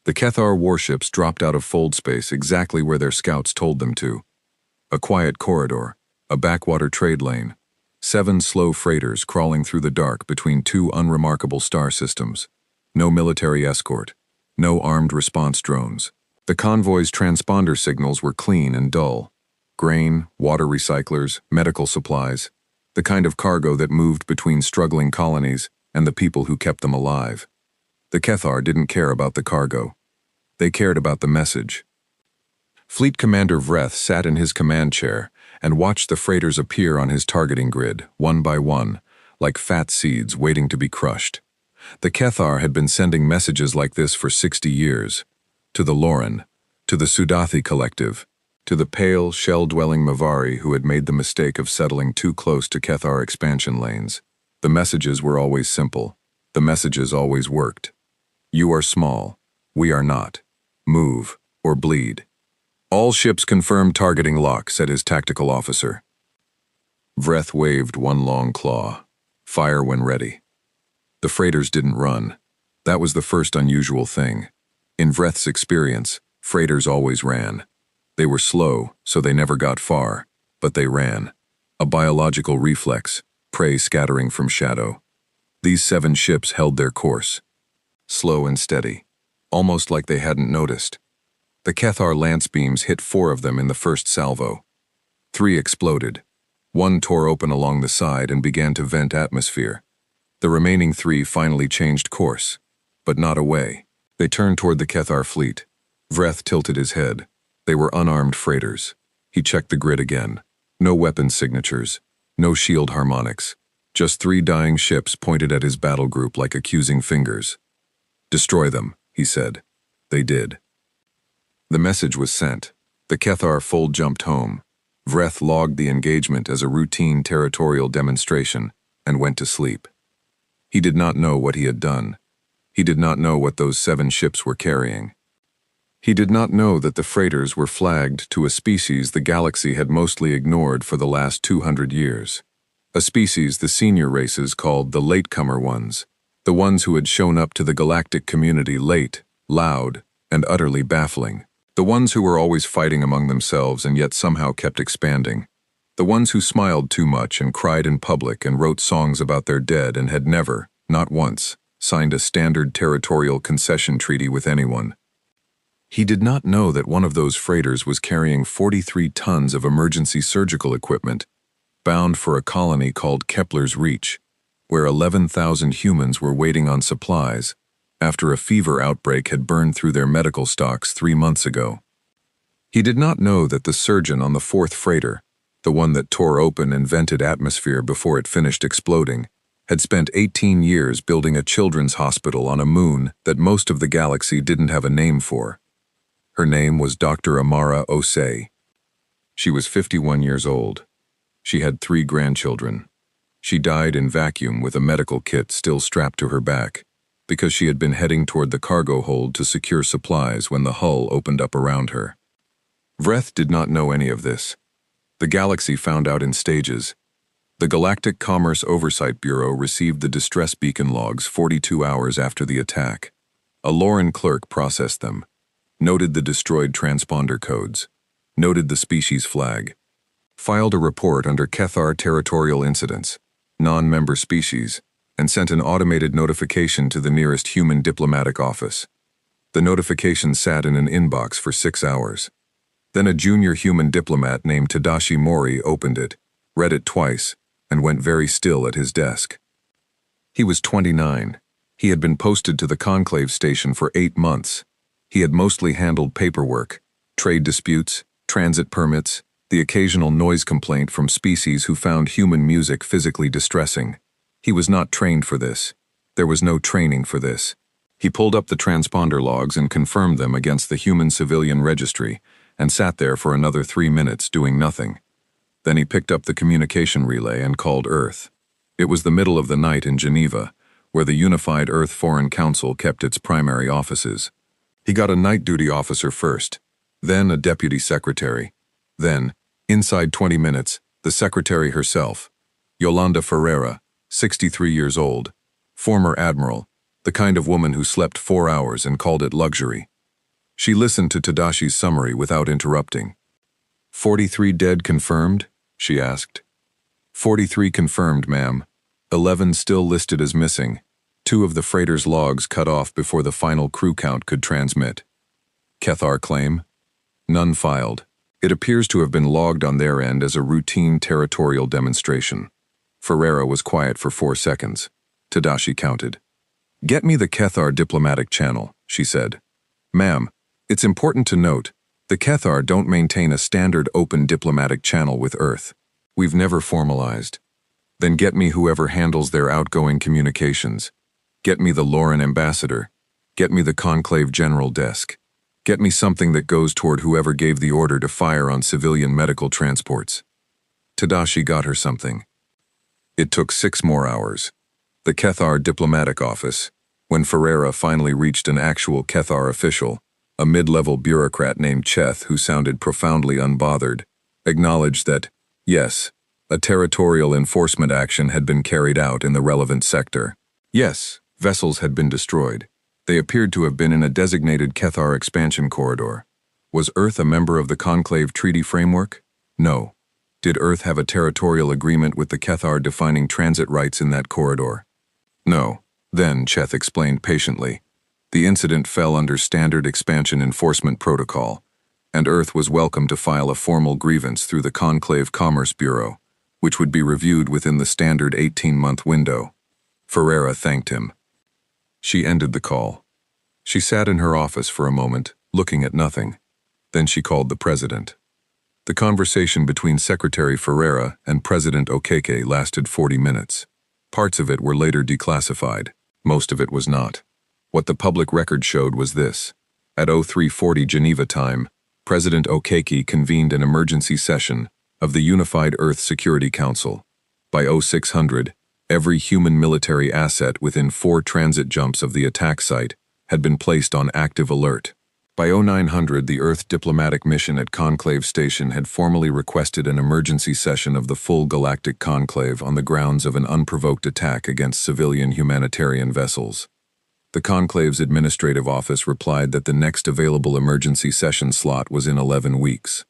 The Cathar warships dropped out of fold space exactly where their scouts told them to. A quiet corridor, a backwater trade lane, 7 slow freighters crawling through the dark between 2 unremarkable star systems. No military escort, no armed response drones. The convoy's transponder signals were clean and dull. Grain, water recyclers, medical supplies, the kind of cargo that moved between struggling colonies and the people who kept them alive. The Cathar didn't care about the cargo. They cared about the message. Fleet Commander Vreth sat in his command chair and watched the freighters appear on his targeting grid, one by one, like fat seeds waiting to be crushed. The Cathar had been sending messages like this for 60 years. To the Lauren, to the Sudathi Collective, to the pale, shell-dwelling Mavari who had made the mistake of settling too close to Cathar expansion lanes. The messages were always simple. The messages always worked. You are small. We are not. Move, or bleed. All ships confirm targeting lock, said his tactical officer. Vreth waved one long claw. Fire when ready. The freighters didn't run. That was the first unusual thing. In Vreth's experience, freighters always ran. They were slow, so they never got far, but they ran. A biological reflex, prey scattering from shadow. These 7 ships held their course. Slow and steady, almost like they hadn't noticed. The Cathar lance beams hit 4 of them in the first salvo. 3 exploded. 1 tore open along the side and began to vent atmosphere. The remaining 3 finally changed course, but not away. They turned toward the Cathar fleet. Vreth tilted his head. They were unarmed freighters. He checked the grid again. No weapon signatures, no shield harmonics. Just 3 dying ships pointed at his battle group like accusing fingers. Destroy them, he said. They did. The message was sent. The Cathar fold jumped home. Vreth logged the engagement as a routine territorial demonstration and went to sleep. He did not know what he had done. He did not know what those 7 ships were carrying. He did not know that the freighters were flagged to a species the galaxy had mostly ignored for the last 200 years. A species the senior races called the latecomer ones, the ones who had shown up to the galactic community late, loud, and utterly baffling. The ones who were always fighting among themselves and yet somehow kept expanding. The ones who smiled too much and cried in public and wrote songs about their dead and had never, not once, signed a standard territorial concession treaty with anyone. He did not know that one of those freighters was carrying 43 tons of emergency surgical equipment, bound for a colony called Kepler's Reach, where 11,000 humans were waiting on supplies after a fever outbreak had burned through their medical stocks 3 months ago. He did not know that the surgeon on the 4th freighter, the one that tore open and vented atmosphere before it finished exploding, had spent 18 years building a children's hospital on a moon that most of the galaxy didn't have a name for. Her name was Dr. Amara Osei. She was 51 years old. She had 3 grandchildren. She died in vacuum with a medical kit still strapped to her back, because she had been heading toward the cargo hold to secure supplies when the hull opened up around her. Vreth did not know any of this. The galaxy found out in stages. The Galactic Commerce Oversight Bureau received the distress beacon logs 42 hours after the attack. A Lauren clerk processed them, noted the destroyed transponder codes, noted the species flag, filed a report under Cathar Territorial Incidents, non-member species, and sent an automated notification to the nearest human diplomatic office. The notification sat in an inbox for 6 hours. Then a junior human diplomat named Tadashi Mori opened it, read it twice, and went very still at his desk. He was 29. He had been posted to the conclave station for 8 months. He had mostly handled paperwork, trade disputes, transit permits, the occasional noise complaint from species who found human music physically distressing. He was not trained for this. There was no training for this. He pulled up the transponder logs and confirmed them against the human civilian registry and sat there for another 3 minutes doing nothing. Then he picked up the communication relay and called Earth. It was the middle of the night in Geneva, where the Unified Earth Foreign Council kept its primary offices. He got a night duty officer first, then a deputy secretary, then, inside 20 minutes, the secretary herself, Yolanda Ferreira, 63 years old, former admiral, the kind of woman who slept 4 hours and called it luxury, She listened to Tadashi's summary without interrupting. 43 dead confirmed? She asked. 43 confirmed, ma'am. 11 still listed as missing. 2 of the freighter's logs cut off before the final crew count could transmit. Kethar claim? None filed. It appears to have been logged on their end as a routine territorial demonstration. Ferreira was quiet for 4 seconds. Tadashi counted. Get me the Kethar diplomatic channel, she said. Ma'am, it's important to note, the Kethar don't maintain a standard open diplomatic channel with Earth. We've never formalized. Then get me whoever handles their outgoing communications. Get me the Lauren ambassador. Get me the Conclave General Desk. Get me something that goes toward whoever gave the order to fire on civilian medical transports. Tadashi got her something. It took 6 more hours. The Kethar diplomatic office, when Ferreira finally reached an actual Kethar official, a mid-level bureaucrat named Cheth who sounded profoundly unbothered, acknowledged that, yes, a territorial enforcement action had been carried out in the relevant sector. Yes, vessels had been destroyed. They appeared to have been in a designated Kethar expansion corridor. Was Earth a member of the Conclave Treaty Framework? No. Did Earth have a territorial agreement with the Kethar defining transit rights in that corridor? No. Then, Cheth explained patiently, the incident fell under standard expansion enforcement protocol, and Earth was welcome to file a formal grievance through the Conclave Commerce Bureau, which would be reviewed within the standard 18-month window. Ferreira thanked him. She ended the call. She sat in her office for a moment, looking at nothing. Then she called the president. The conversation between Secretary Ferreira and President Okeke lasted 40 minutes. Parts of it were later declassified. Most of it was not. What the public record showed was this. At 0340 Geneva time, President Okeke convened an emergency session of the Unified Earth Security Council. By 0600, every human military asset within 4 transit jumps of the attack site had been placed on active alert. By 0900, the Earth diplomatic mission at Conclave Station had formally requested an emergency session of the full galactic conclave on the grounds of an unprovoked attack against civilian humanitarian vessels. The Conclave's administrative office replied that the next available emergency session slot was in 11 weeks.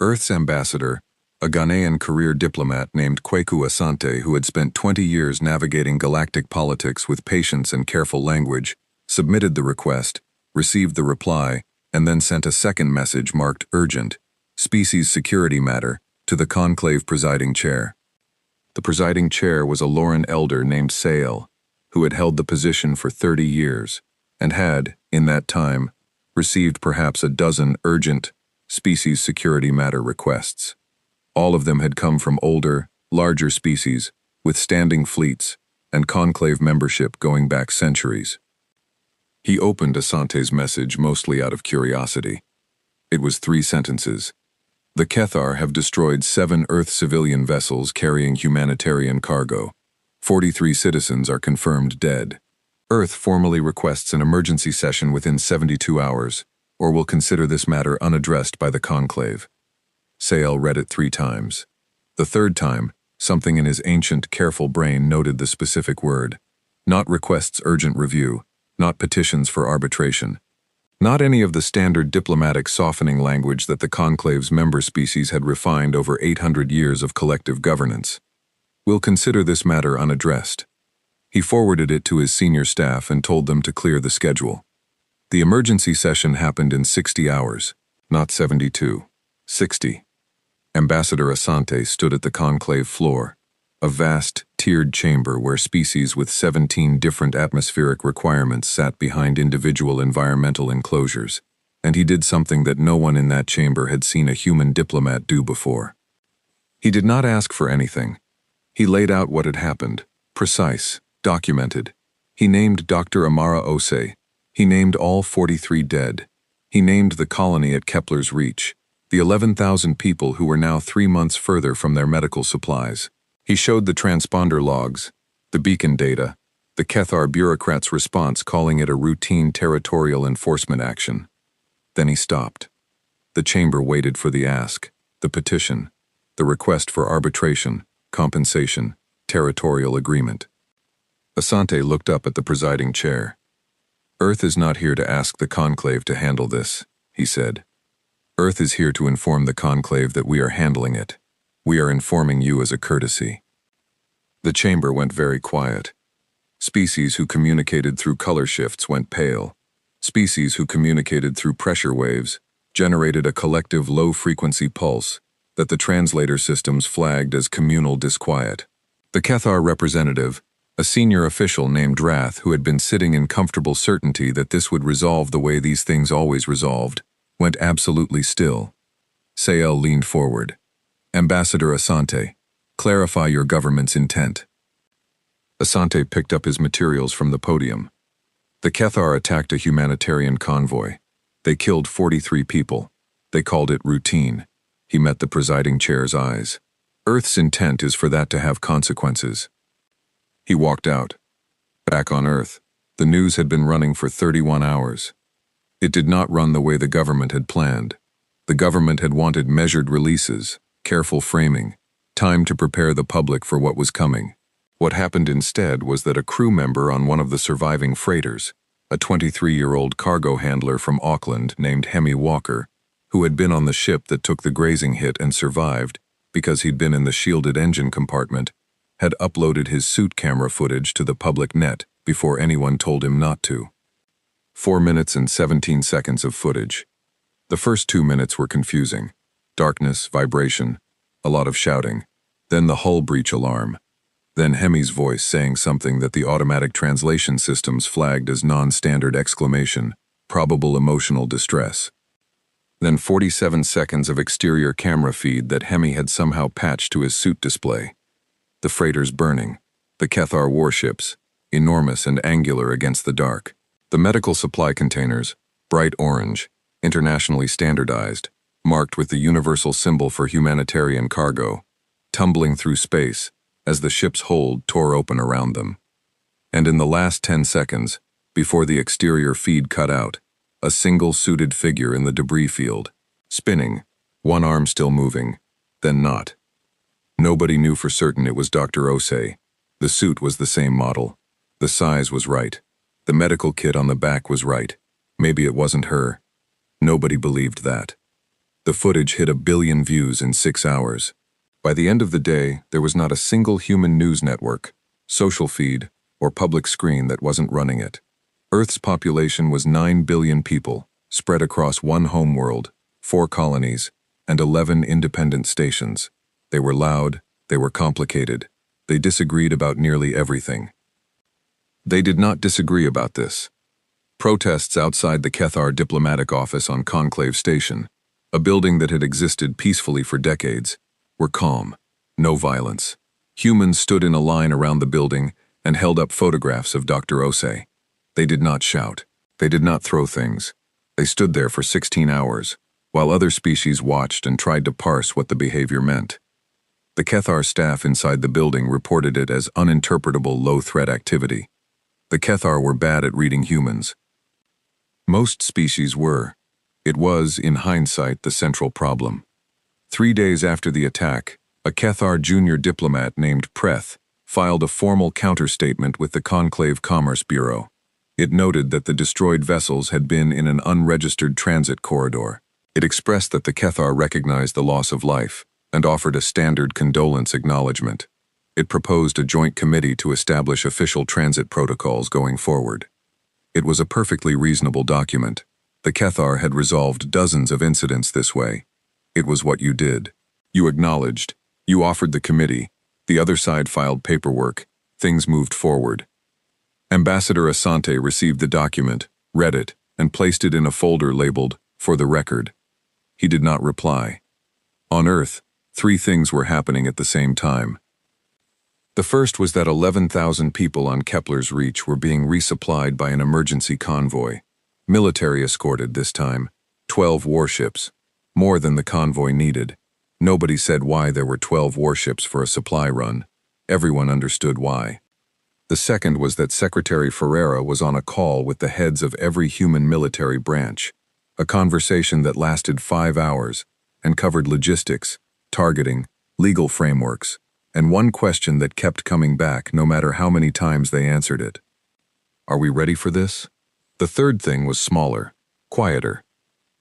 Earth's ambassador, a Ghanaian career diplomat named Kweku Asante who had spent 20 years navigating galactic politics with patience and careful language, submitted the request, received the reply, and then sent a second message marked urgent, species security matter, to the Conclave presiding chair. The presiding chair was a Lauren elder named Sael, who had held the position for 30 years, and had, in that time, received perhaps a dozen urgent, species security matter requests. All of them had come from older, larger species, with standing fleets, and Conclave membership going back centuries. He opened Asante's message mostly out of curiosity. It was 3 sentences. The Kethar have destroyed 7 Earth civilian vessels carrying humanitarian cargo. 43 citizens are confirmed dead. Earth formally requests an emergency session within 72 hours, or will consider this matter unaddressed by the Conclave. Sael read it 3 times. The 3rd time, something in his ancient, careful brain noted the specific word. Not requests urgent review. Not petitions for arbitration. Not any of the standard diplomatic softening language that the Conclave's member species had refined over 800 years of collective governance. We'll consider this matter unaddressed. He forwarded it to his senior staff and told them to clear the schedule. The emergency session happened in 60 hours, not 72. 60. Ambassador Asante stood at the Conclave floor, a vast, tiered chamber where species with 17 different atmospheric requirements sat behind individual environmental enclosures, and he did something that no one in that chamber had seen a human diplomat do before. He did not ask for anything. He laid out what had happened, precise, documented. He named Dr. Amara Ose. He named all 43 dead. He named the colony at Kepler's Reach, the 11,000 people who were now 3 months further from their medical supplies. He showed the transponder logs, the beacon data, the Kethar bureaucrat's response calling it a routine territorial enforcement action. Then he stopped. The chamber waited for the ask, the petition, the request for arbitration, compensation, territorial agreement. Asante looked up at the presiding chair. "Earth is not here to ask the Conclave to handle this," he said. "Earth is here to inform the Conclave that we are handling it. We are informing you as a courtesy." The chamber went very quiet. Species who communicated through color shifts went pale. Species who communicated through pressure waves generated a collective low-frequency pulse that the translator systems flagged as communal disquiet. The Cathar representative, a senior official named Wrath who had been sitting in comfortable certainty that this would resolve the way these things always resolved, went absolutely still. Sael leaned forward. "Ambassador Asante, clarify your government's intent." Asante picked up his materials from the podium. The Cathar attacked a humanitarian convoy. They killed 43 people. They called it routine. He met the presiding chair's eyes. Earth's intent is for that to have consequences. He walked out. Back on Earth, the news had been running for 31 hours. It did not run the way the government had planned. The government had wanted measured releases, careful framing, time to prepare the public for what was coming. What happened instead was that a crew member on one of the surviving freighters, a 23-year-old cargo handler from Auckland named Hemi Walker, who had been on the ship that took the grazing hit and survived because he'd been in the shielded engine compartment, had uploaded his suit camera footage to the public net before anyone told him not to. 4 minutes and 17 seconds of footage. The first 2 minutes were confusing. Darkness, vibration, a lot of shouting, then the hull breach alarm, then Hemi's voice saying something that the automatic translation systems flagged as non-standard exclamation, probable emotional distress. Then 47 seconds of exterior camera feed that Hemi had somehow patched to his suit display. The freighters burning, the Cathar warships, enormous and angular against the dark. The medical supply containers, bright orange, internationally standardized, marked with the universal symbol for humanitarian cargo, tumbling through space as the ship's hold tore open around them. And in the last 10 seconds, before the exterior feed cut out, a single suited figure in the debris field, spinning, one arm still moving, then not. Nobody knew for certain it was Dr. Osei. The suit was the same model. The size was right. The medical kit on the back was right. Maybe it wasn't her. Nobody believed that. The footage hit 1 billion views in 6 hours. By the end of the day, there was not a single human news network, social feed, or public screen that wasn't running it. Earth's population was 9 billion people, spread across one homeworld, 4 colonies, and 11 independent stations. They were loud, they were complicated, they disagreed about nearly everything. They did not disagree about this. Protests outside the Cathar diplomatic office on Conclave Station, a building that had existed peacefully for decades, were calm, no violence. Humans stood in a line around the building and held up photographs of Dr. Osei. They did not shout. They did not throw things. They stood there for 16 hours, while other species watched and tried to parse what the behavior meant. The Cathar staff inside the building reported it as uninterpretable low-threat activity. The Cathar were bad at reading humans. Most species were. It was, in hindsight, the central problem. 3 days after the attack, a Cathar junior diplomat named Preth filed a formal counterstatement with the Conclave Commerce Bureau. It noted that the destroyed vessels had been in an unregistered transit corridor. It expressed that the Cathar recognized the loss of life and offered a standard condolence acknowledgement. It proposed a joint committee to establish official transit protocols going forward. It was a perfectly reasonable document. The Cathar had resolved dozens of incidents this way. It was what you did. You acknowledged. You offered the committee. The other side filed paperwork. Things moved forward. Ambassador Asante received the document, read it, and placed it in a folder labeled, "For the Record." He did not reply. On Earth, 3 things were happening at the same time. The first was that 11,000 people on Kepler's Reach were being resupplied by an emergency convoy. Military escorted this time, 12 warships, more than the convoy needed. Nobody said why there were 12 warships for a supply run. Everyone understood why. The second was that Secretary Ferreira was on a call with the heads of every human military branch, a conversation that lasted 5 hours and covered logistics, targeting, legal frameworks, and one question that kept coming back no matter how many times they answered it. Are we ready for this? The third thing was smaller, quieter.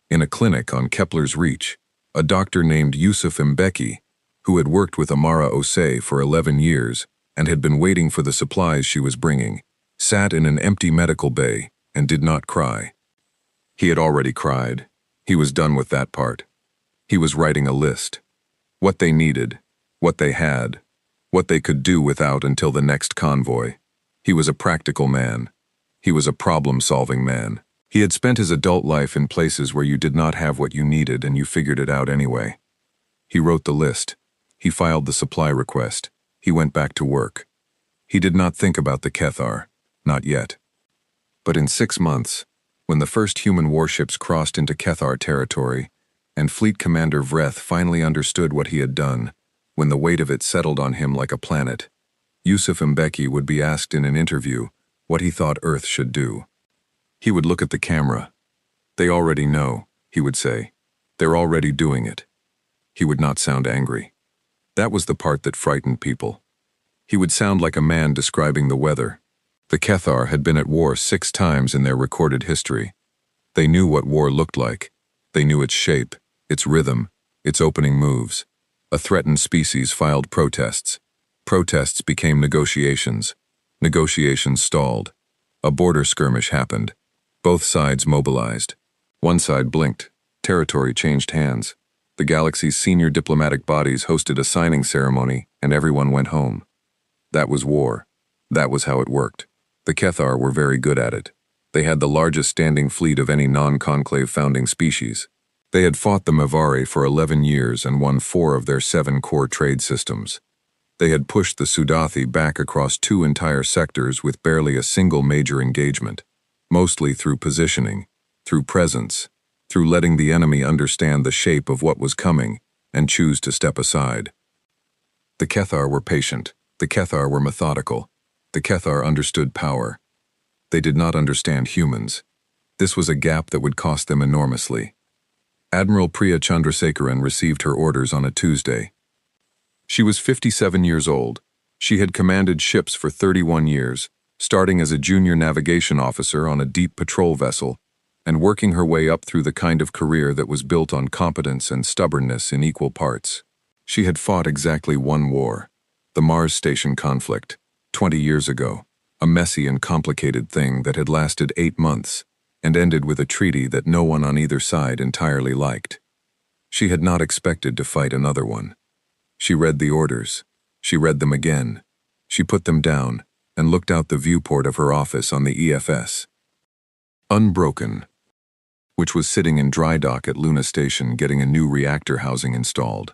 In a clinic on Kepler's Reach, a doctor named Yusuf Mbeki, who had worked with Amara Osei for 11 years and had been waiting for the supplies she was bringing, sat in an empty medical bay and did not cry. He had already cried. He was done with that part. He was writing a list. What they needed, what they had, what they could do without until the next convoy. He was a practical man. He was a problem-solving man. He had spent his adult life in places where you did not have what you needed and you figured it out anyway. He wrote the list. He filed the supply request. He went back to work. He did not think about the Kethar, not yet. But in 6 months, when the first human warships crossed into Kethar territory, and Fleet Commander Vreth finally understood what he had done, when the weight of it settled on him like a planet, Yusuf Mbeki would be asked in an interview what he thought Earth should do. He would look at the camera. "They already know," he would say. "They're already doing it." He would not sound angry. That was the part that frightened people. He would sound like a man describing the weather. The Kethar had been at war 6 times in their recorded history. They knew what war looked like. They knew its shape, its rhythm, its opening moves. A threatened species filed protests. Protests became negotiations. Negotiations stalled. A border skirmish happened. Both sides mobilized. One side blinked. Territory changed hands. The galaxy's senior diplomatic bodies hosted a signing ceremony, and everyone went home. That was war. That was how it worked. The Kethar were very good at it. They had the largest standing fleet of any non-conclave founding species. They had fought the Mavari for 11 years and won 4 of their 7 core trade systems. They had pushed the Sudathi back across 2 entire sectors with barely a single major engagement, mostly through positioning, through presence, through letting the enemy understand the shape of what was coming and choose to step aside. The Kethar were patient. The Kethar were methodical. The Kethar understood power. They did not understand humans. This was a gap that would cost them enormously. Admiral Priya Chandrasekaran received her orders on a Tuesday. She was 57 years old. She had commanded ships for 31 years, starting as a junior navigation officer on a deep patrol vessel, and working her way up through the kind of career that was built on competence and stubbornness in equal parts. She had fought exactly one war, the Mars Station conflict, 20 years ago, a messy and complicated thing that had lasted 8 months and ended with a treaty that no one on either side entirely liked. She had not expected to fight another one. She read the orders. She read them again. She put them down and looked out the viewport of her office on the EFS. Unbroken, which was sitting in dry dock at Luna Station getting a new reactor housing installed.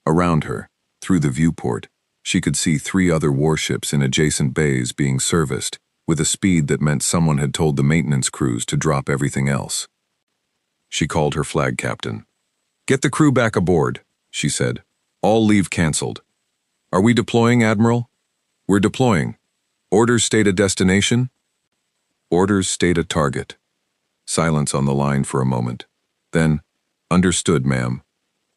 Around her, through the viewport, she could see 3 other warships in adjacent bays being serviced, with a speed that meant someone had told the maintenance crews to drop everything else. She called her flag captain. "Get the crew back aboard," she said. "All leave canceled." "Are we deploying, Admiral?" "We're deploying. Orders state a destination?" "Orders state a target." Silence on the line for a moment. Then, "Understood, ma'am."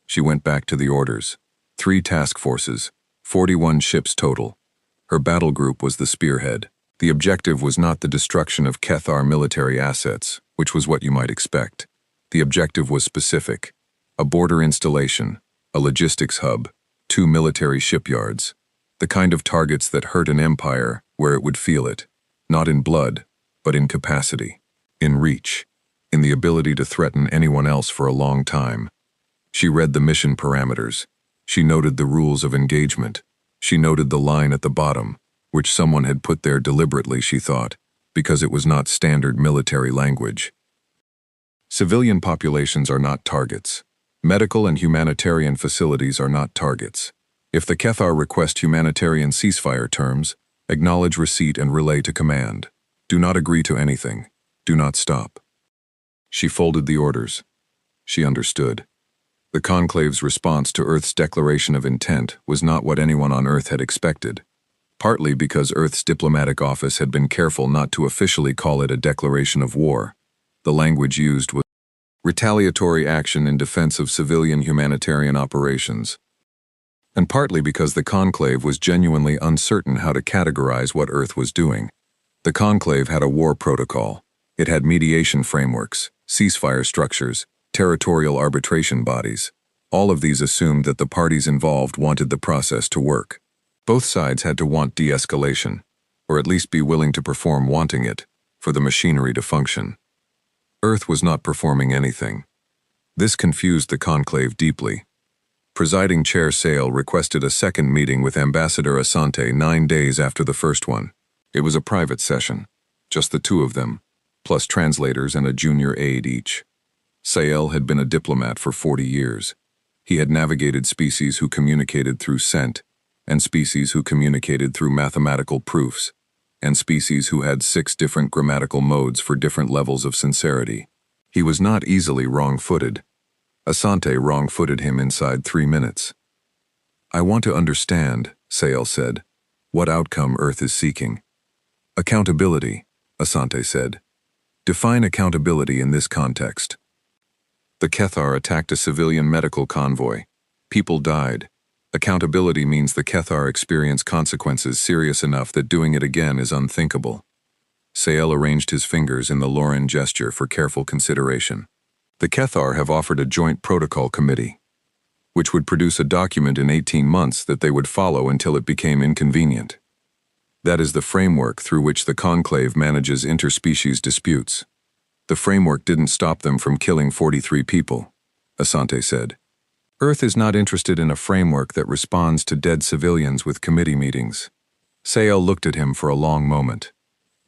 She went back to the orders. 3 task forces, 41 ships total. Her battle group was the spearhead. The objective was not the destruction of Kethar military assets, which was what you might expect. The objective was specific: a border installation, a logistics hub, 2 military shipyards. The kind of targets that hurt an empire where it would feel it, not in blood, but in capacity, in reach, in the ability to threaten anyone else for a long time. She read the mission parameters. She noted the rules of engagement. She noted the line at the bottom, which someone had put there deliberately, she thought, because it was not standard military language. Civilian populations are not targets. Medical and humanitarian facilities are not targets. If the Kethar request humanitarian ceasefire terms, acknowledge receipt and relay to command. Do not agree to anything. Do not stop. She folded the orders. She understood. The Conclave's response to Earth's declaration of intent was not what anyone on Earth had expected, partly because Earth's diplomatic office had been careful not to officially call it a declaration of war. The language used was retaliatory action in defense of civilian humanitarian operations, and partly because the Conclave was genuinely uncertain how to categorize what Earth was doing. The Conclave had a war protocol. It had mediation frameworks, ceasefire structures, territorial arbitration bodies. All of these assumed that the parties involved wanted the process to work. Both sides had to want de-escalation, or at least be willing to perform wanting it, for the machinery to function. Earth was not performing anything. This confused the conclave deeply. Presiding Chair Sale requested a second meeting with Ambassador Asante 9 days after the first one. It was a private session, just the two of them, plus translators and a junior aide each. Sale had been a diplomat for 40 years. He had navigated species who communicated through scent, and species who communicated through mathematical proofs, and species who had 6 different grammatical modes for different levels of sincerity. He was not easily wrong-footed. Asante wrong-footed him inside 3 minutes. "I want to understand," Sale said, "what outcome Earth is seeking." "Accountability," Asante said. "Define accountability in this context." The Kethar attacked a civilian medical convoy. People died. Accountability means the Kethar experience consequences serious enough that doing it again is unthinkable. Sale arranged his fingers in the Lauren gesture for careful consideration. The Kethar have offered a joint protocol committee, which would produce a document in 18 months that they would follow until it became inconvenient. That is the framework through which the conclave manages interspecies disputes. The framework didn't stop them from killing 43 people, Asante said. Earth is not interested in a framework that responds to dead civilians with committee meetings. Sale looked at him for a long moment.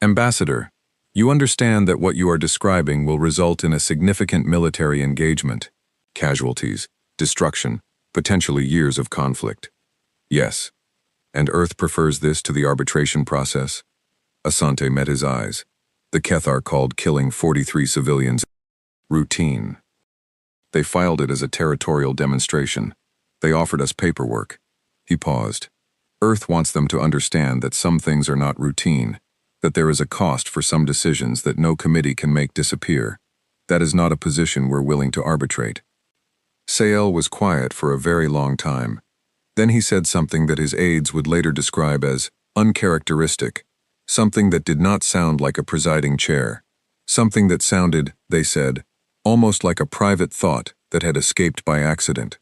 "Ambassador, you understand that what you are describing will result in a significant military engagement, casualties, destruction, potentially years of conflict." "Yes. And Earth prefers this to the arbitration process?" Asante met his eyes. The Kethar called killing 43 civilians routine. They filed it as a territorial demonstration. They offered us paperwork. He paused. Earth wants them to understand that some things are not routine, that there is a cost for some decisions that no committee can make disappear. That is not a position we're willing to arbitrate. Sale was quiet for a very long time. Then he said something that his aides would later describe as uncharacteristic, something that did not sound like a presiding chair, something that sounded, they said, almost like a private thought that had escaped by accident.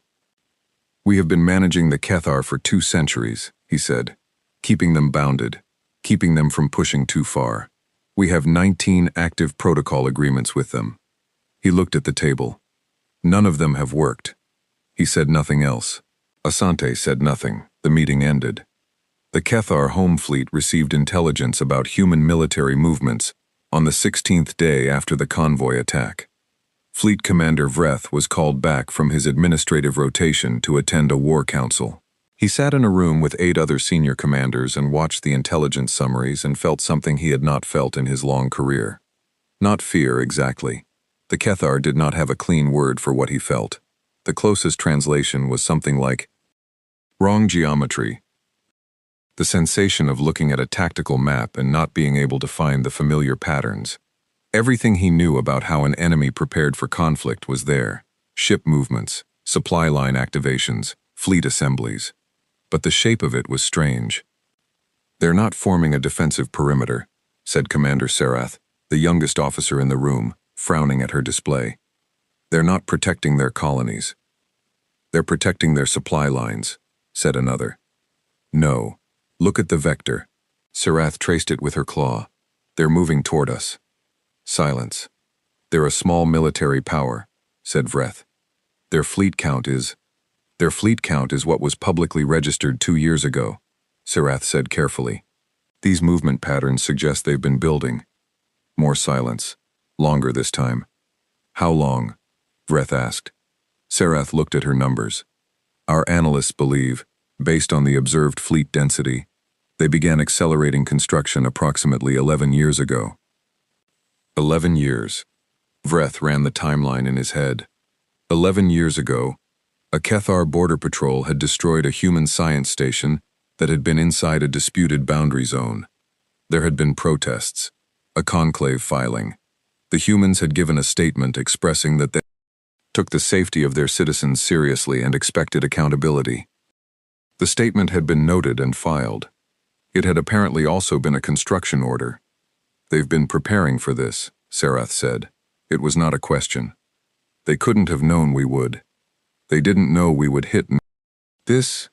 "We have been managing the Kethar for 2 centuries, he said, keeping them bounded, keeping them from pushing too far. We have 19 active protocol agreements with them." He looked at the table. "None of them have worked." He said nothing else. Asante said nothing. The meeting ended. The Kethar home fleet received intelligence about human military movements on the 16th day after the convoy attack. Fleet Commander Vreth was called back from his administrative rotation to attend a war council. He sat in a room with 8 other senior commanders and watched the intelligence summaries and felt something he had not felt in his long career. Not fear, exactly. The Kethar did not have a clean word for what he felt. The closest translation was something like wrong geometry. The sensation of looking at a tactical map and not being able to find the familiar patterns. Everything he knew about how an enemy prepared for conflict was there. Ship movements, supply line activations, fleet assemblies. But the shape of it was strange. "They're not forming a defensive perimeter," said Commander Sarath, the youngest officer in the room, frowning at her display. "They're not protecting their colonies." "They're protecting their supply lines," said another. "No. Look at the vector." Sarath traced it with her claw. "They're moving toward us." Silence. "They're a small military power," said Vreth. Their fleet count is what was publicly registered 2 years ago," Sarath said carefully. "These movement patterns suggest they've been building." More silence. Longer this time. "How long?" Vreth asked. Sarath looked at her numbers. "Our analysts believe, based on the observed fleet density, they began accelerating construction approximately 11 years ago." 11 years. Vreth ran the timeline in his head. 11 years ago, a Kethar border patrol had destroyed a human science station that had been inside a disputed boundary zone. There had been protests, a conclave filing. The humans had given a statement expressing that they took the safety of their citizens seriously and expected accountability. The statement had been noted and filed. It had apparently also been a construction order. "They've been preparing for this," Sarath said. It was not a question. They couldn't have known we would. They didn't know we would hit this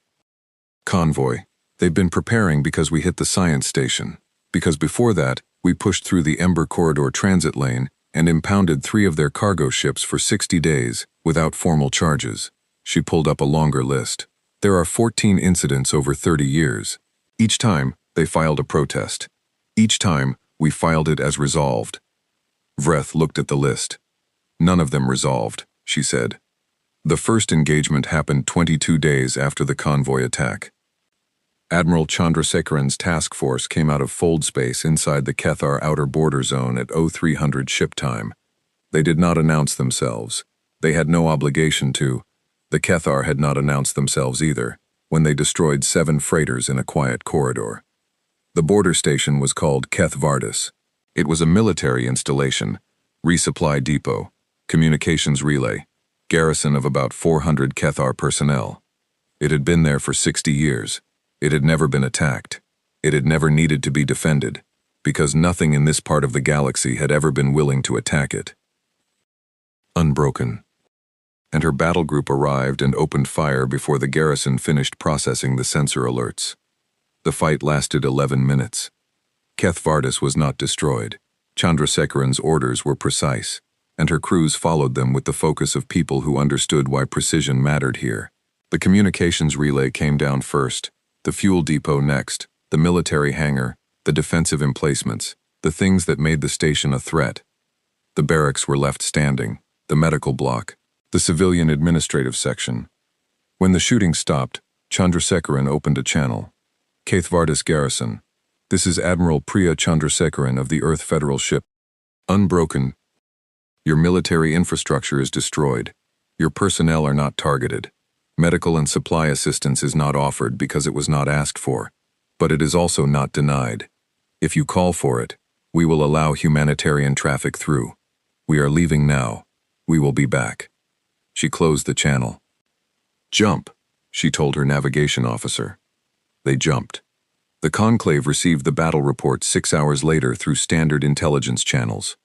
convoy. They'd been preparing because we hit the science station. Because before that, we pushed through the Ember Corridor transit lane and impounded 3 of their cargo ships for 60 days without formal charges. She pulled up a longer list. There are 14 incidents over 30 years. Each time, they filed a protest. Each time, we filed it as resolved. Vreth looked at the list. None of them resolved, she said. The first engagement happened 22 days after the convoy attack. Admiral Chandrasekharan's task force came out of fold space inside the Kethar outer border zone at 0300 ship time. They did not announce themselves. They had no obligation to. The Kethar had not announced themselves either, when they destroyed 7 freighters in a quiet corridor. The border station was called Keth Vardis. It was a military installation, resupply depot, communications relay, garrison of about 400 Kethar personnel. It had been there for 60 years. It had never been attacked. It had never needed to be defended, because nothing in this part of the galaxy had ever been willing to attack it. Unbroken. And her battle group arrived and opened fire before the garrison finished processing the sensor alerts. The fight lasted 11 minutes. Keth Vardis was not destroyed. Chandrasekharan's orders were precise, and her crews followed them with the focus of people who understood why precision mattered here. The communications relay came down first, the fuel depot next, the military hangar, the defensive emplacements, the things that made the station a threat. The barracks were left standing, the medical block, the civilian administrative section. When the shooting stopped, Chandrasekharan opened a channel. Keth Vardis Garrison. This is Admiral Priya Chandrasekharan of the Earth Federal ship. Unbroken. Your military infrastructure is destroyed. Your personnel are not targeted. Medical and supply assistance is not offered because it was not asked for, but it is also not denied. If you call for it, we will allow humanitarian traffic through. We are leaving now. We will be back. She closed the channel. Jump, she told her navigation officer. They jumped. The Conclave received the battle report 6 hours later through standard intelligence channels.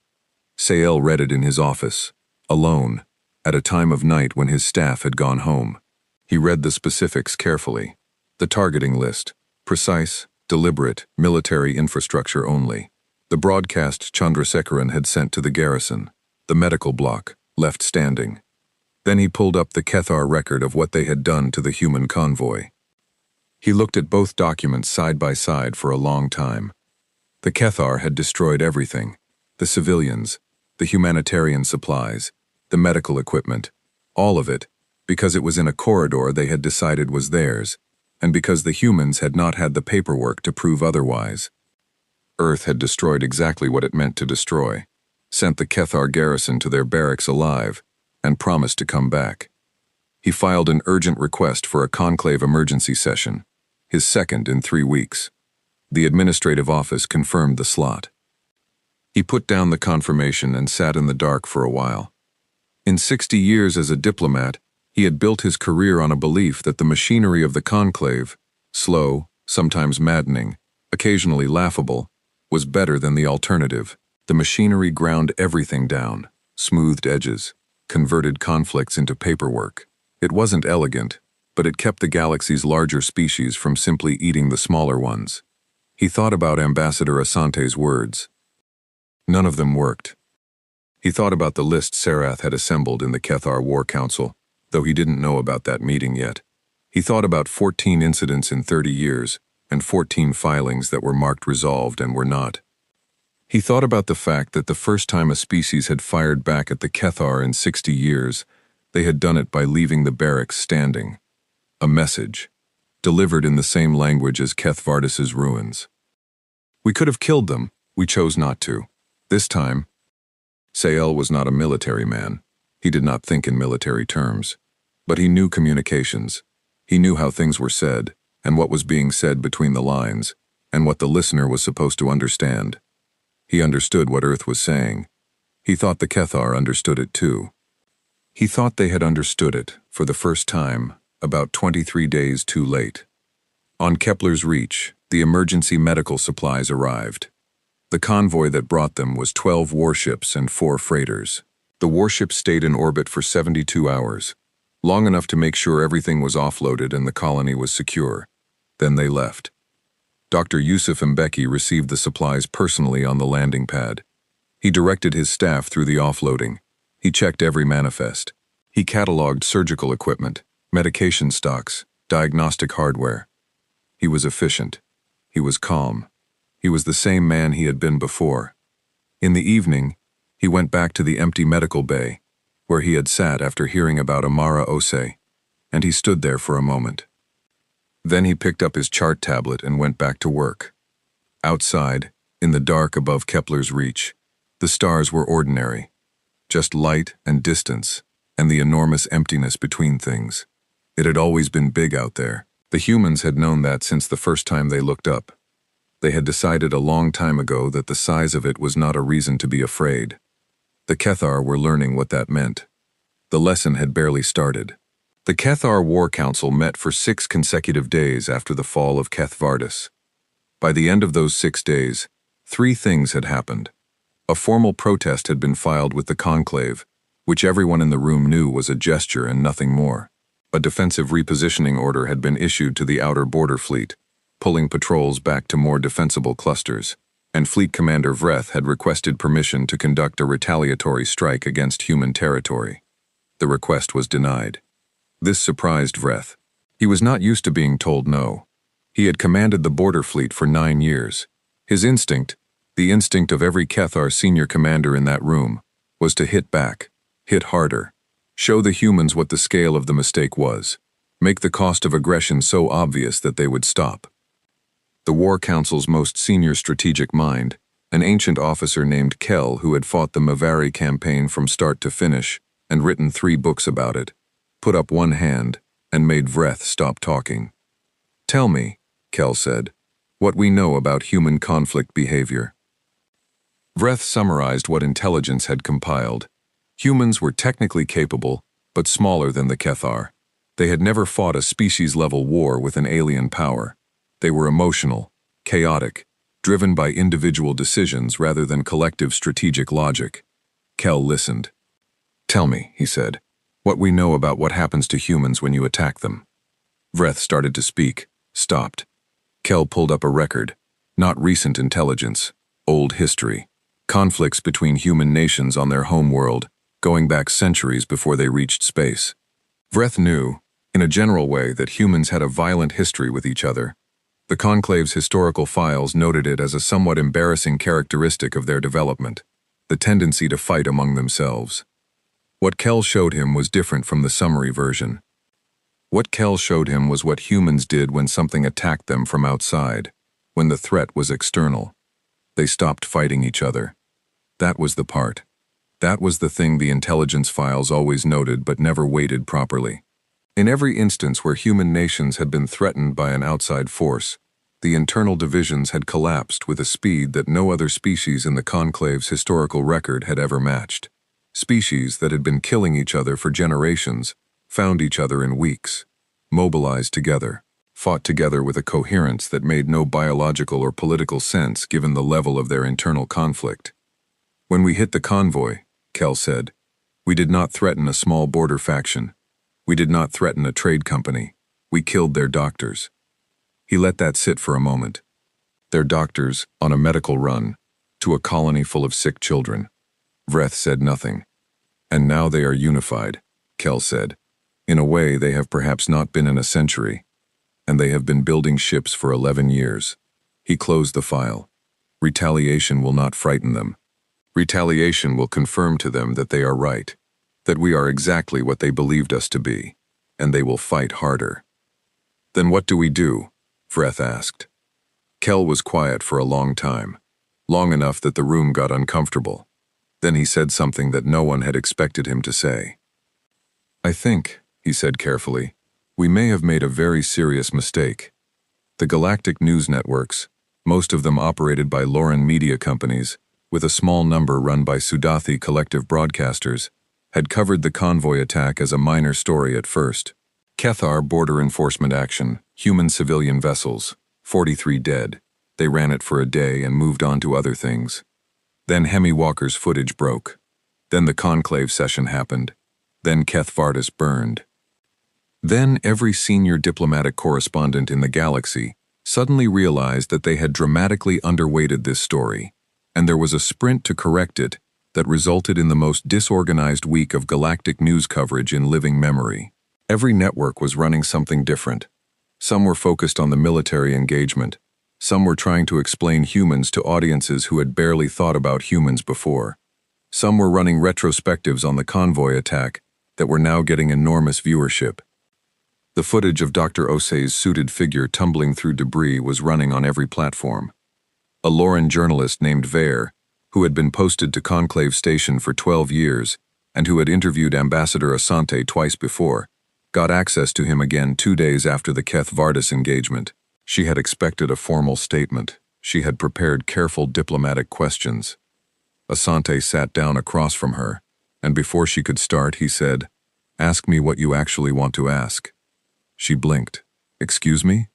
Sael read it in his office, alone, at a time of night when his staff had gone home. He read the specifics carefully. The targeting list, precise, deliberate, military infrastructure only. The broadcast Chandrasekharan had sent to the garrison. The medical block, left standing. Then he pulled up the Kethar record of what they had done to the human convoy. He looked at both documents side by side for a long time. The Kethar had destroyed everything. The civilians, the humanitarian supplies, the medical equipment, all of it, because it was in a corridor they had decided was theirs, and because the humans had not had the paperwork to prove otherwise. Earth had destroyed exactly what it meant to destroy, sent the Kethar garrison to their barracks alive, and promised to come back. He filed an urgent request for a conclave emergency session, his second in 3 weeks. The administrative office confirmed the slot. He put down the confirmation and sat in the dark for a while. In 60 years as a diplomat, he had built his career on a belief that the machinery of the conclave, slow, sometimes maddening, occasionally laughable, was better than the alternative. The machinery ground everything down, smoothed edges, converted conflicts into paperwork. It wasn't elegant, but it kept the galaxy's larger species from simply eating the smaller ones. He thought about Ambassador Asante's words. None of them worked. He thought about the list Sarath had assembled in the Kethar War Council, though he didn't know about that meeting yet. He thought about 14 incidents in 30 years, and 14 filings that were marked resolved and were not. He thought about the fact that the first time a species had fired back at the Kethar in 60 years, they had done it by leaving the barracks standing. A message, delivered in the same language as Keth Vardis's ruins. We could have killed them, we chose not to. This time, Sael was not a military man. He did not think in military terms. But he knew communications. He knew how things were said, and what was being said between the lines, and what the listener was supposed to understand. He understood what Earth was saying. He thought the Kethar understood it too. He thought they had understood it, for the first time, about 23 days too late. On Kepler's reach, the emergency medical supplies arrived. The convoy that brought them was 12 warships and 4 freighters. The warships stayed in orbit for 72 hours, long enough to make sure everything was offloaded and the colony was secure. Then they left. Dr. Yusuf Mbeki received the supplies personally on the landing pad. He directed his staff through the offloading. He checked every manifest. He cataloged surgical equipment, medication stocks, diagnostic hardware. He was efficient. He was calm. He was the same man he had been before. In the evening, he went back to the empty medical bay, where he had sat after hearing about Amara Ose, and he stood there for a moment. Then he picked up his chart tablet and went back to work. Outside, in the dark above Kepler's reach, the stars were ordinary, just light and distance, and the enormous emptiness between things. It had always been big out there. The humans had known that since the first time they looked up. They had decided a long time ago that the size of it was not a reason to be afraid. The Kethar were learning what that meant. The lesson had barely started. The Kethar War Council met for 6 consecutive days after the fall of Keth-Vardis. By the end of those 6 days, 3 things had happened. A formal protest had been filed with the conclave, which everyone in the room knew was a gesture and nothing more. A defensive repositioning order had been issued to the outer border fleet, pulling patrols back to more defensible clusters, and Fleet Commander Vreth had requested permission to conduct a retaliatory strike against human territory. The request was denied. This surprised Vreth. He was not used to being told no. He had commanded the border fleet for 9 years. His instinct, the instinct of every Kethar senior commander in that room, was to hit back, hit harder, show the humans what the scale of the mistake was, make the cost of aggression so obvious that they would stop. The War Council's most senior strategic mind, an ancient officer named Kell who had fought the Mavari campaign from start to finish and written 3 books about it, put up one hand and made Vreth stop talking. "Tell me," Kell said, "what we know about human conflict behavior." Vreth summarized what intelligence had compiled. Humans were technically capable, but smaller than the Kethar. They had never fought a species-level war with an alien power. They were emotional, chaotic, driven by individual decisions rather than collective strategic logic. Kell listened. "Tell me," he said, "what we know about what happens to humans when you attack them." Vreth started to speak, stopped. Kell pulled up a record, not recent intelligence, old history, conflicts between human nations on their home world, going back centuries before they reached space. Vreth knew, in a general way, that humans had a violent history with each other. The Conclave's historical files noted it as a somewhat embarrassing characteristic of their development, the tendency to fight among themselves. What Kell showed him was different from the summary version. What Kell showed him was what humans did when something attacked them from outside, when the threat was external. They stopped fighting each other. That was the part. That was the thing the intelligence files always noted but never weighted properly. In every instance where human nations had been threatened by an outside force, the internal divisions had collapsed with a speed that no other species in the Conclave's historical record had ever matched. Species that had been killing each other for generations found each other in weeks, mobilized together, fought together with a coherence that made no biological or political sense given the level of their internal conflict. "When we hit the convoy," Kell said, "we did not threaten a small border faction. We did not threaten a trade company. We killed their doctors." He let that sit for a moment. Their doctors, on a medical run, to a colony full of sick children. Vreth said nothing. "And now they are unified," Kell said. "In a way they have perhaps not been in a century. And they have been building ships for 11 years. He closed the file. "Retaliation will not frighten them. Retaliation will confirm to them that they are right, that we are exactly what they believed us to be, and they will fight harder." "Then what do we do?" Vreth asked. Kell was quiet for a long time, long enough that the room got uncomfortable. Then he said something that no one had expected him to say. "I think," he said carefully, "we may have made a very serious mistake. The galactic news networks, most of them operated by Lauren media companies, with a small number run by Sudathi collective broadcasters, had covered the convoy attack as a minor story at first. Kethar border enforcement action, human civilian vessels, 43 dead. They ran it for a day and moved on to other things. Then Hemi Walker's footage broke. Then the conclave session happened. Then Keth Vardis burned. Then every senior diplomatic correspondent in the galaxy suddenly realized that they had dramatically underweighted this story, and there was a sprint to correct it that resulted in the most disorganized week of galactic news coverage in living memory. Every network was running something different. Some were focused on the military engagement. Some were trying to explain humans to audiences who had barely thought about humans before. Some were running retrospectives on the Convoy attack that were now getting enormous viewership. The footage of Dr. Osei's suited figure tumbling through debris was running on every platform. A Lauren journalist named Vare, who had been posted to Conclave Station for 12 years and who had interviewed Ambassador Asante twice before, got access to him again 2 days after the Keth Vardis engagement. She had expected a formal statement. She had prepared careful diplomatic questions. Asante sat down across from her, and before she could start, he said, "Ask me what you actually want to ask." She blinked. "Excuse me?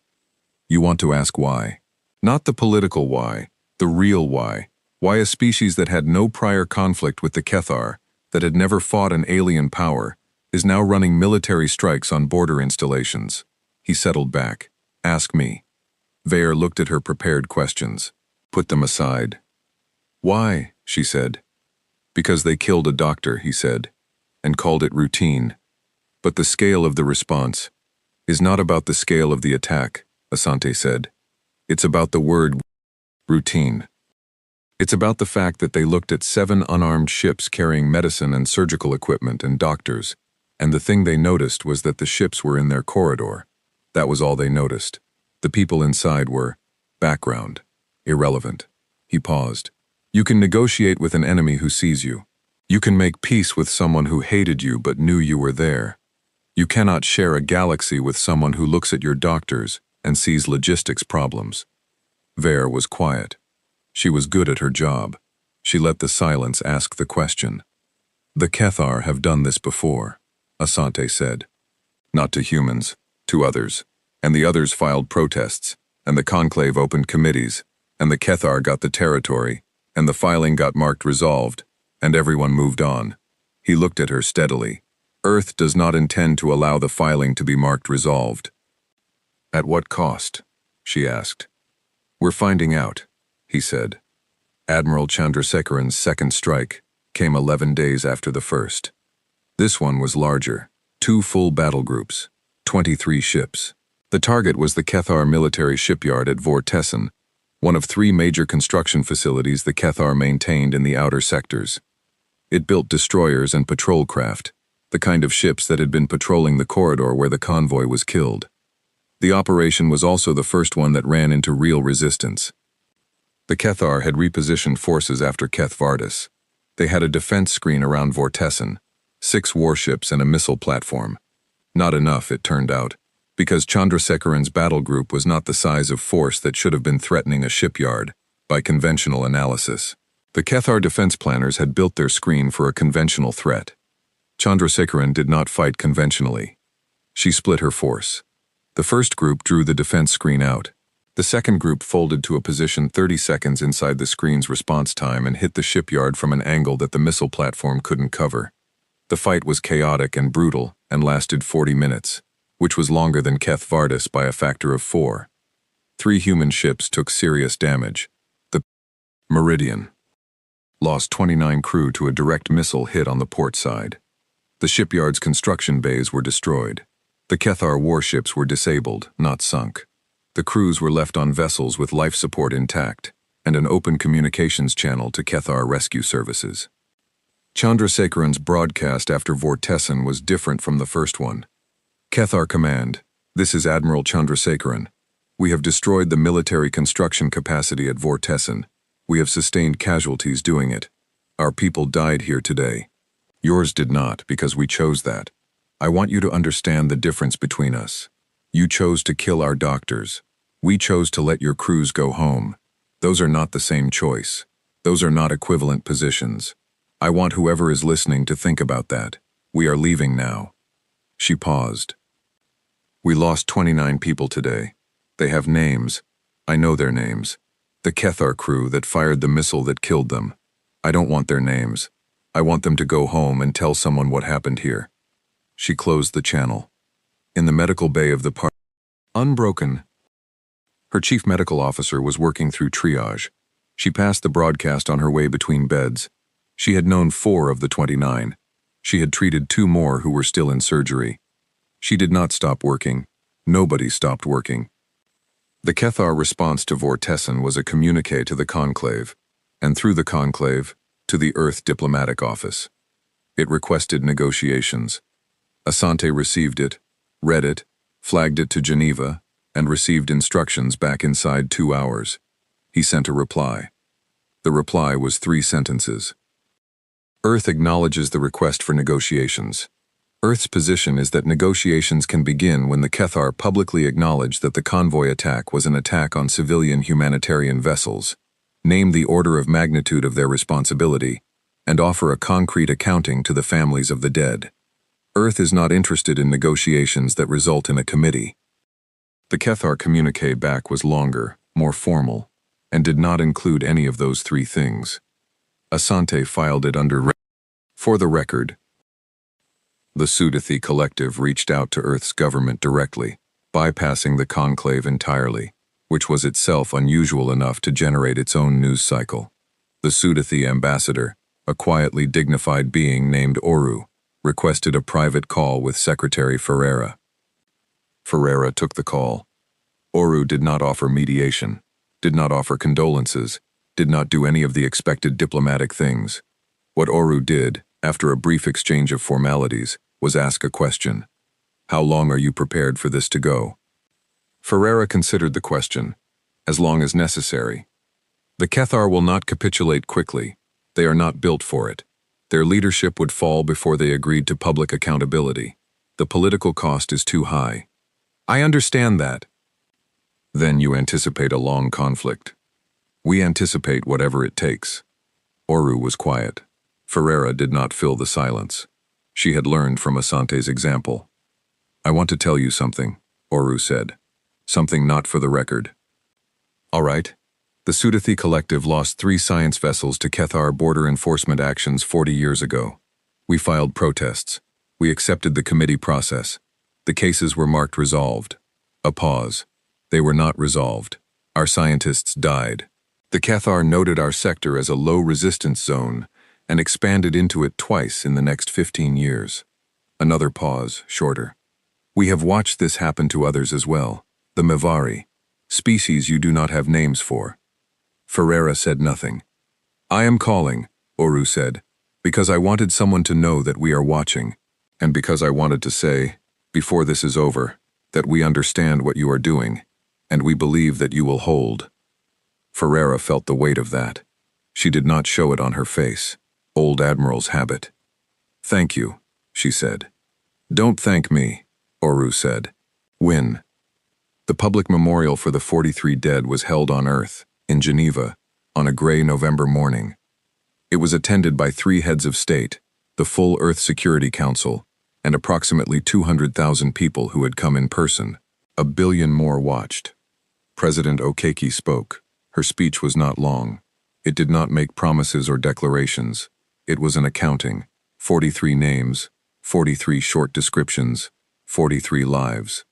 You want to ask why? Not the political why, the real why. Why a species that had no prior conflict with the Kethar, that had never fought an alien power, is now running military strikes on border installations." He settled back. "Ask me." Vare looked at her prepared questions. "Put them aside." "Why?" she said. "Because they killed a doctor," he said, and called it routine. "But the scale of the response is not about the scale of the attack," Asante said. "It's about the word routine. It's about the fact that they looked at 7 unarmed ships carrying medicine and surgical equipment and doctors, and the thing they noticed was that the ships were in their corridor. That was all they noticed. The people inside were background, irrelevant." He paused. "You can negotiate with an enemy who sees you. You can make peace with someone who hated you but knew you were there. You cannot share a galaxy with someone who looks at your doctors and sees logistics problems." Vare was quiet. She was good at her job. She let the silence ask the question. "The Kethar have done this before," Asante said. "Not to humans, to others. And the others filed protests, and the Conclave opened committees, and the Kethar got the territory, and the filing got marked resolved, and everyone moved on." He looked at her steadily. "Earth does not intend to allow the filing to be marked resolved." "At what cost?" she asked. "We're finding out," he said. Admiral Chandrasekharan's second strike came 11 days after the first. This one was larger, 2 full battle groups, 23 ships. The target was the Kethar military shipyard at Vortessen, one of 3 major construction facilities the Kethar maintained in the outer sectors. It built destroyers and patrol craft, the kind of ships that had been patrolling the corridor where the convoy was killed. The operation was also the first one that ran into real resistance. The Kethar had repositioned forces after Keth Vardis. They had a defense screen around Vortessen, 6 warships and a missile platform. Not enough, it turned out, because Chandrasekharan's battle group was not the size of force that should have been threatening a shipyard, by conventional analysis. The Kethar defense planners had built their screen for a conventional threat. Chandrasekharan did not fight conventionally. She split her force. The first group drew the defense screen out. The second group folded to a position 30 seconds inside the screen's response time and hit the shipyard from an angle that the missile platform couldn't cover. The fight was chaotic and brutal and lasted 40 minutes, which was longer than Keth Vardis by a factor of 4. 3 human ships took serious damage. The Meridian lost 29 crew to a direct missile hit on the port side. The shipyard's construction bays were destroyed. The Kethar warships were disabled, not sunk. The crews were left on vessels with life support intact, and an open communications channel to Kethar rescue services. Chandrasekharan's broadcast after Vortessen was different from the first one. "Kethar Command, this is Admiral Chandrasekharan. We have destroyed the military construction capacity at Vortessen. We have sustained casualties doing it. Our people died here today. Yours did not, because we chose that. I want you to understand the difference between us. You chose to kill our doctors. We chose to let your crews go home. Those are not the same choice. Those are not equivalent positions. I want whoever is listening to think about that. We are leaving now." She paused. "We lost 29 people today. They have names. I know their names. The Kethar crew that fired the missile that killed them. I don't want their names. I want them to go home and tell someone what happened here. She closed the channel. In the medical bay of the park, unbroken, her chief medical officer was working through triage. She passed the broadcast on her way between beds. She had known 4 of the 29. She had treated 2 more who were still in surgery. She did not stop working. Nobody stopped working. The Kethar response to Vortessen was a communique to the Conclave, and through the Conclave, to the Earth Diplomatic Office. It requested negotiations. Asante received it, read it, flagged it to Geneva, and received instructions back inside 2 hours. He sent a reply. The reply was 3 sentences. Earth acknowledges the request for negotiations. Earth's position is that negotiations can begin when the Kethar publicly acknowledge that the convoy attack was an attack on civilian humanitarian vessels, name the order of magnitude of their responsibility, and offer a concrete accounting to the families of the dead. Earth is not interested in negotiations that result in a committee. The Kethar communique back was longer, more formal, and did not include any of those 3 things. Asante filed it under for the record. The Sudathi Collective reached out to Earth's government directly, bypassing the conclave entirely, which was itself unusual enough to generate its own news cycle. The Sudathi ambassador, a quietly dignified being named Oru, requested a private call with Secretary Ferreira. Ferreira took the call. Oru did not offer mediation, did not offer condolences, did not do any of the expected diplomatic things. What Oru did, after a brief exchange of formalities, was ask a question. How long are you prepared for this to go? Ferreira considered the question. As long as necessary. The Kethar will not capitulate quickly. They are not built for it. Their leadership would fall before they agreed to public accountability. The political cost is too high. I understand that. Then you anticipate a long conflict. We anticipate whatever it takes. Oru was quiet. Ferreira did not fill the silence. She had learned from Asante's example. I want to tell you something, Oru said. Something not for the record. All right. The Sudathi Collective lost 3 science vessels to Kethar border enforcement actions 40 years ago. We filed protests. We accepted the committee process. The cases were marked resolved. A pause. They were not resolved. Our scientists died. The Kethar noted our sector as a low-resistance zone and expanded into it twice in the next 15 years. Another pause, shorter. We have watched this happen to others as well. The Mevari, species you do not have names for. Ferreira said nothing. I am calling, Oru said, because I wanted someone to know that we are watching, and because I wanted to say, before this is over, that we understand what you are doing, and we believe that you will hold. Ferreira felt the weight of that. She did not show it on her face. Old Admiral's habit. Thank you, she said. Don't thank me, Oru said. Win. The public memorial for the 43 dead was held on Earth, in Geneva, on a gray November morning. It was attended by 3 heads of state, the full Earth Security Council, and approximately 200,000 people who had come in person. 1 billion more watched. President Okeke spoke. Her speech was not long. It did not make promises or declarations. It was an accounting. 43 names, 43 short descriptions, 43 lives.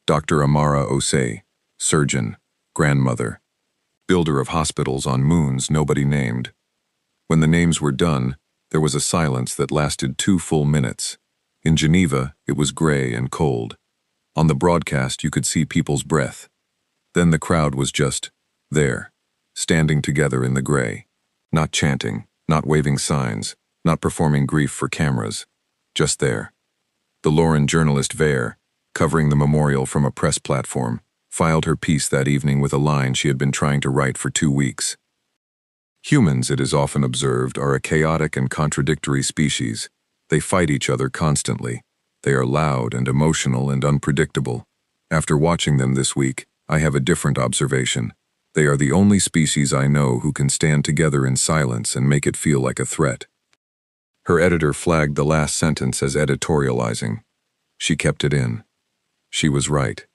Dr. Amara Osei, surgeon, grandmother, builder of hospitals on moons nobody named. When the names were done, there was a silence that lasted 2 full minutes. In Geneva, it was gray and cold. On the broadcast, you could see people's breath. Then the crowd was just there, standing together in the gray, not chanting, not waving signs, not performing grief for cameras, just there. The Lauren journalist Vere, covering the memorial from a press platform, filed her piece that evening with a line she had been trying to write for 2 weeks. Humans, it is often observed, are a chaotic and contradictory species. They fight each other constantly. They are loud and emotional and unpredictable. After watching them this week, I have a different observation. They are the only species I know who can stand together in silence and make it feel like a threat. Her editor flagged the last sentence as editorializing. She kept it in. She was right.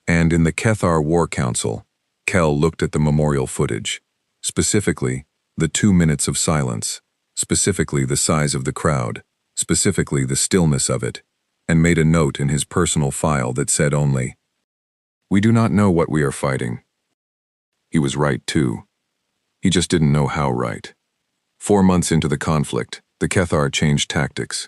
And in the Kethar War Council, Kel looked at the memorial footage, specifically the 2 minutes of silence, specifically the size of the crowd, specifically the stillness of it, and made a note in his personal file that said only, "We do not know what we are fighting." He was right, too. He just didn't know how right. 4 months into the conflict, the Cathar changed tactics.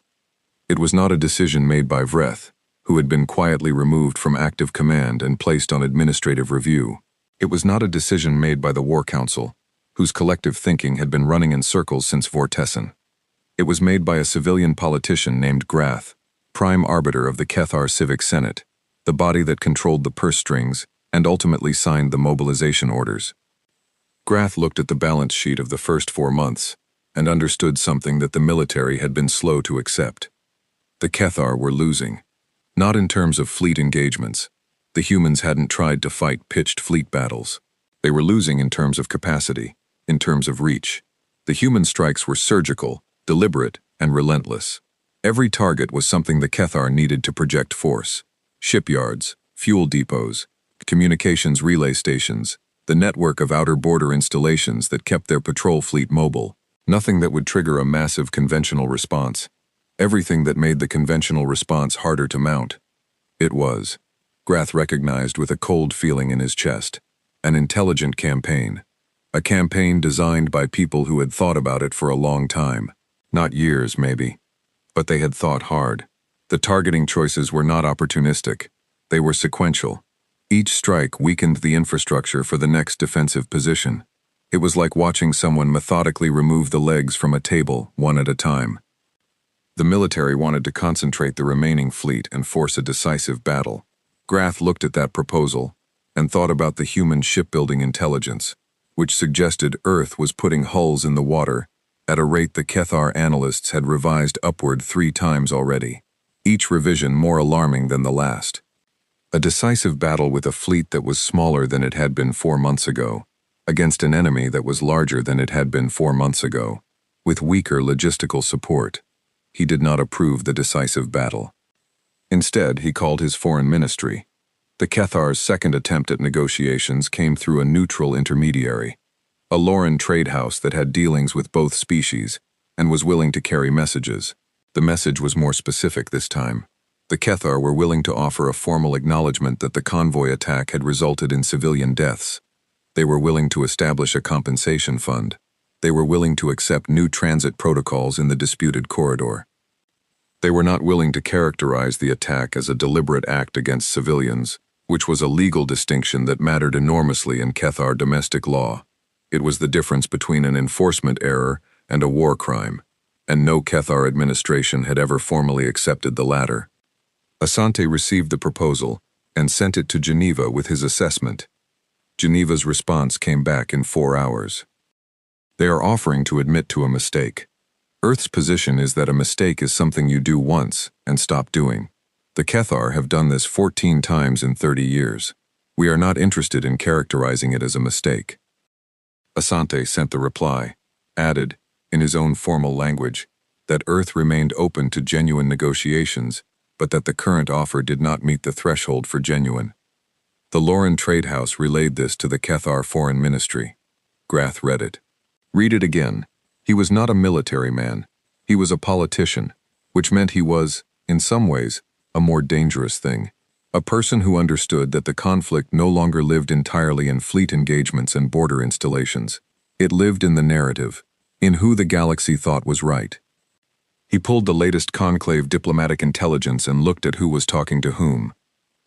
It was not a decision made by Vreth, who had been quietly removed from active command and placed on administrative review. It was not a decision made by the War Council, whose collective thinking had been running in circles since Vortessen. It was made by a civilian politician named Grath, prime arbiter of the Cathar Civic Senate, the body that controlled the purse strings and ultimately signed the mobilization orders. Grath looked at the balance sheet of the first 4 months and understood something that the military had been slow to accept. The Cathar were losing, not in terms of fleet engagements. The humans hadn't tried to fight pitched fleet battles. They were losing in terms of capacity, in terms of reach. The human strikes were surgical, deliberate, and relentless. Every target was something the Cathar needed to project force. Shipyards, fuel depots, communications relay stations, the network of outer border installations that kept their patrol fleet mobile. Nothing that would trigger a massive conventional response. Everything that made the conventional response harder to mount. It was, Grath recognized with a cold feeling in his chest, an intelligent campaign. A campaign designed by people who had thought about it for a long time. Not years, maybe. But they had thought hard. The targeting choices were not opportunistic. They were sequential. Each strike weakened the infrastructure for the next defensive position. It was like watching someone methodically remove the legs from a table, one at a time. The military wanted to concentrate the remaining fleet and force a decisive battle. Grath looked at that proposal and thought about the human shipbuilding intelligence, which suggested Earth was putting hulls in the water at a rate the Cathar analysts had revised upward 3 times already, each revision more alarming than the last. A decisive battle with a fleet that was smaller than it had been 4 months ago, against an enemy that was larger than it had been 4 months ago, with weaker logistical support. He did not approve the decisive battle. Instead, he called his foreign ministry. The Cathar's second attempt at negotiations came through a neutral intermediary, a Lauren trade house that had dealings with both species and was willing to carry messages. The message was more specific this time. The Cathar were willing to offer a formal acknowledgement that the convoy attack had resulted in civilian deaths. They were willing to establish a compensation fund. They were willing to accept new transit protocols in the disputed corridor. They were not willing to characterize the attack as a deliberate act against civilians, which was a legal distinction that mattered enormously in Cathar domestic law. It was the difference between an enforcement error and a war crime, and no Cathar administration had ever formally accepted the latter. Asante received the proposal and sent it to Geneva with his assessment. Geneva's response came back in 4 hours. They are offering to admit to a mistake. Earth's position is that a mistake is something you do once and stop doing. The Cathar have done this 14 times in 30 years. We are not interested in characterizing it as a mistake. Asante sent the reply, added, in his own formal language, that Earth remained open to genuine negotiations, but that the current offer did not meet the threshold for genuine. The Lauren Trade House relayed this to the Cathar Foreign Ministry. Grath read it. Read it again. He was not a military man. He was a politician, which meant he was, in some ways, a more dangerous thing. A person who understood that the conflict no longer lived entirely in fleet engagements and border installations. It lived in the narrative, in who the galaxy thought was right. He pulled the latest conclave diplomatic intelligence and looked at who was talking to whom.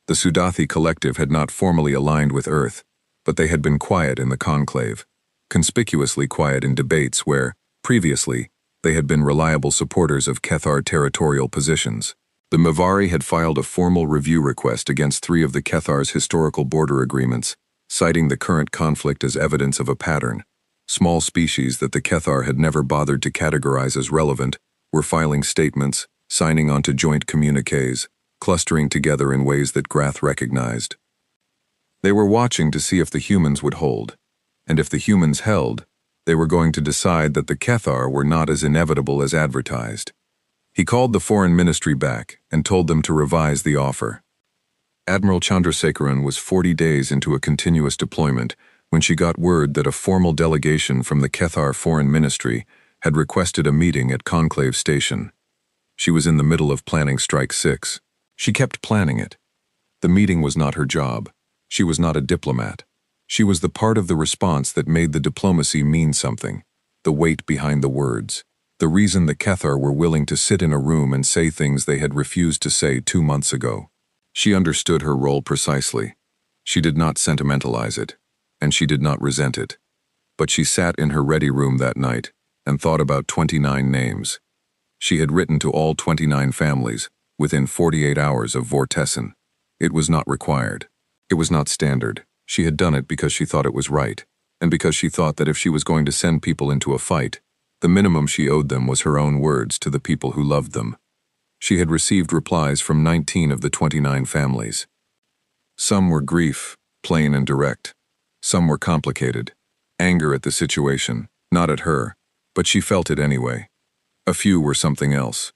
The Sudathi collective had not formally aligned with Earth, but they had been quiet in the conclave, conspicuously quiet in debates where, previously, they had been reliable supporters of Cathar territorial positions. The Mavari had filed a formal review request against 3 of the Cathar's historical border agreements, citing the current conflict as evidence of a pattern. Small species that the Cathar had never bothered to categorize as relevant were filing statements, signing onto joint communiques, clustering together in ways that Grath recognized. They were watching to see if the humans would hold, and if the humans held, they were going to decide that the Cathar were not as inevitable as advertised. He called the foreign ministry back and told them to revise the offer. Admiral Chandrasekaran was 40 days into a continuous deployment when she got word that a formal delegation from the Kethar Foreign Ministry had requested a meeting at Conclave Station. She was in the middle of planning Strike 6. She kept planning it. The meeting was not her job. She was not a diplomat. She was the part of the response that made the diplomacy mean something, the weight behind the words, the reason the Kethar were willing to sit in a room and say things they had refused to say 2 months ago. She understood her role precisely. She did not sentimentalize it, and she did not resent it. But she sat in her ready room that night and thought about 29 names. She had written to all 29 families within 48 hours of Vortessen. It was not required. It was not standard. She had done it because she thought it was right, and because she thought that if she was going to send people into a fight, the minimum she owed them was her own words to the people who loved them. She had received replies from 19 of the 29 families. Some were grief, plain and direct. Some were complicated. Anger at the situation, not at her, but she felt it anyway. A few were something else.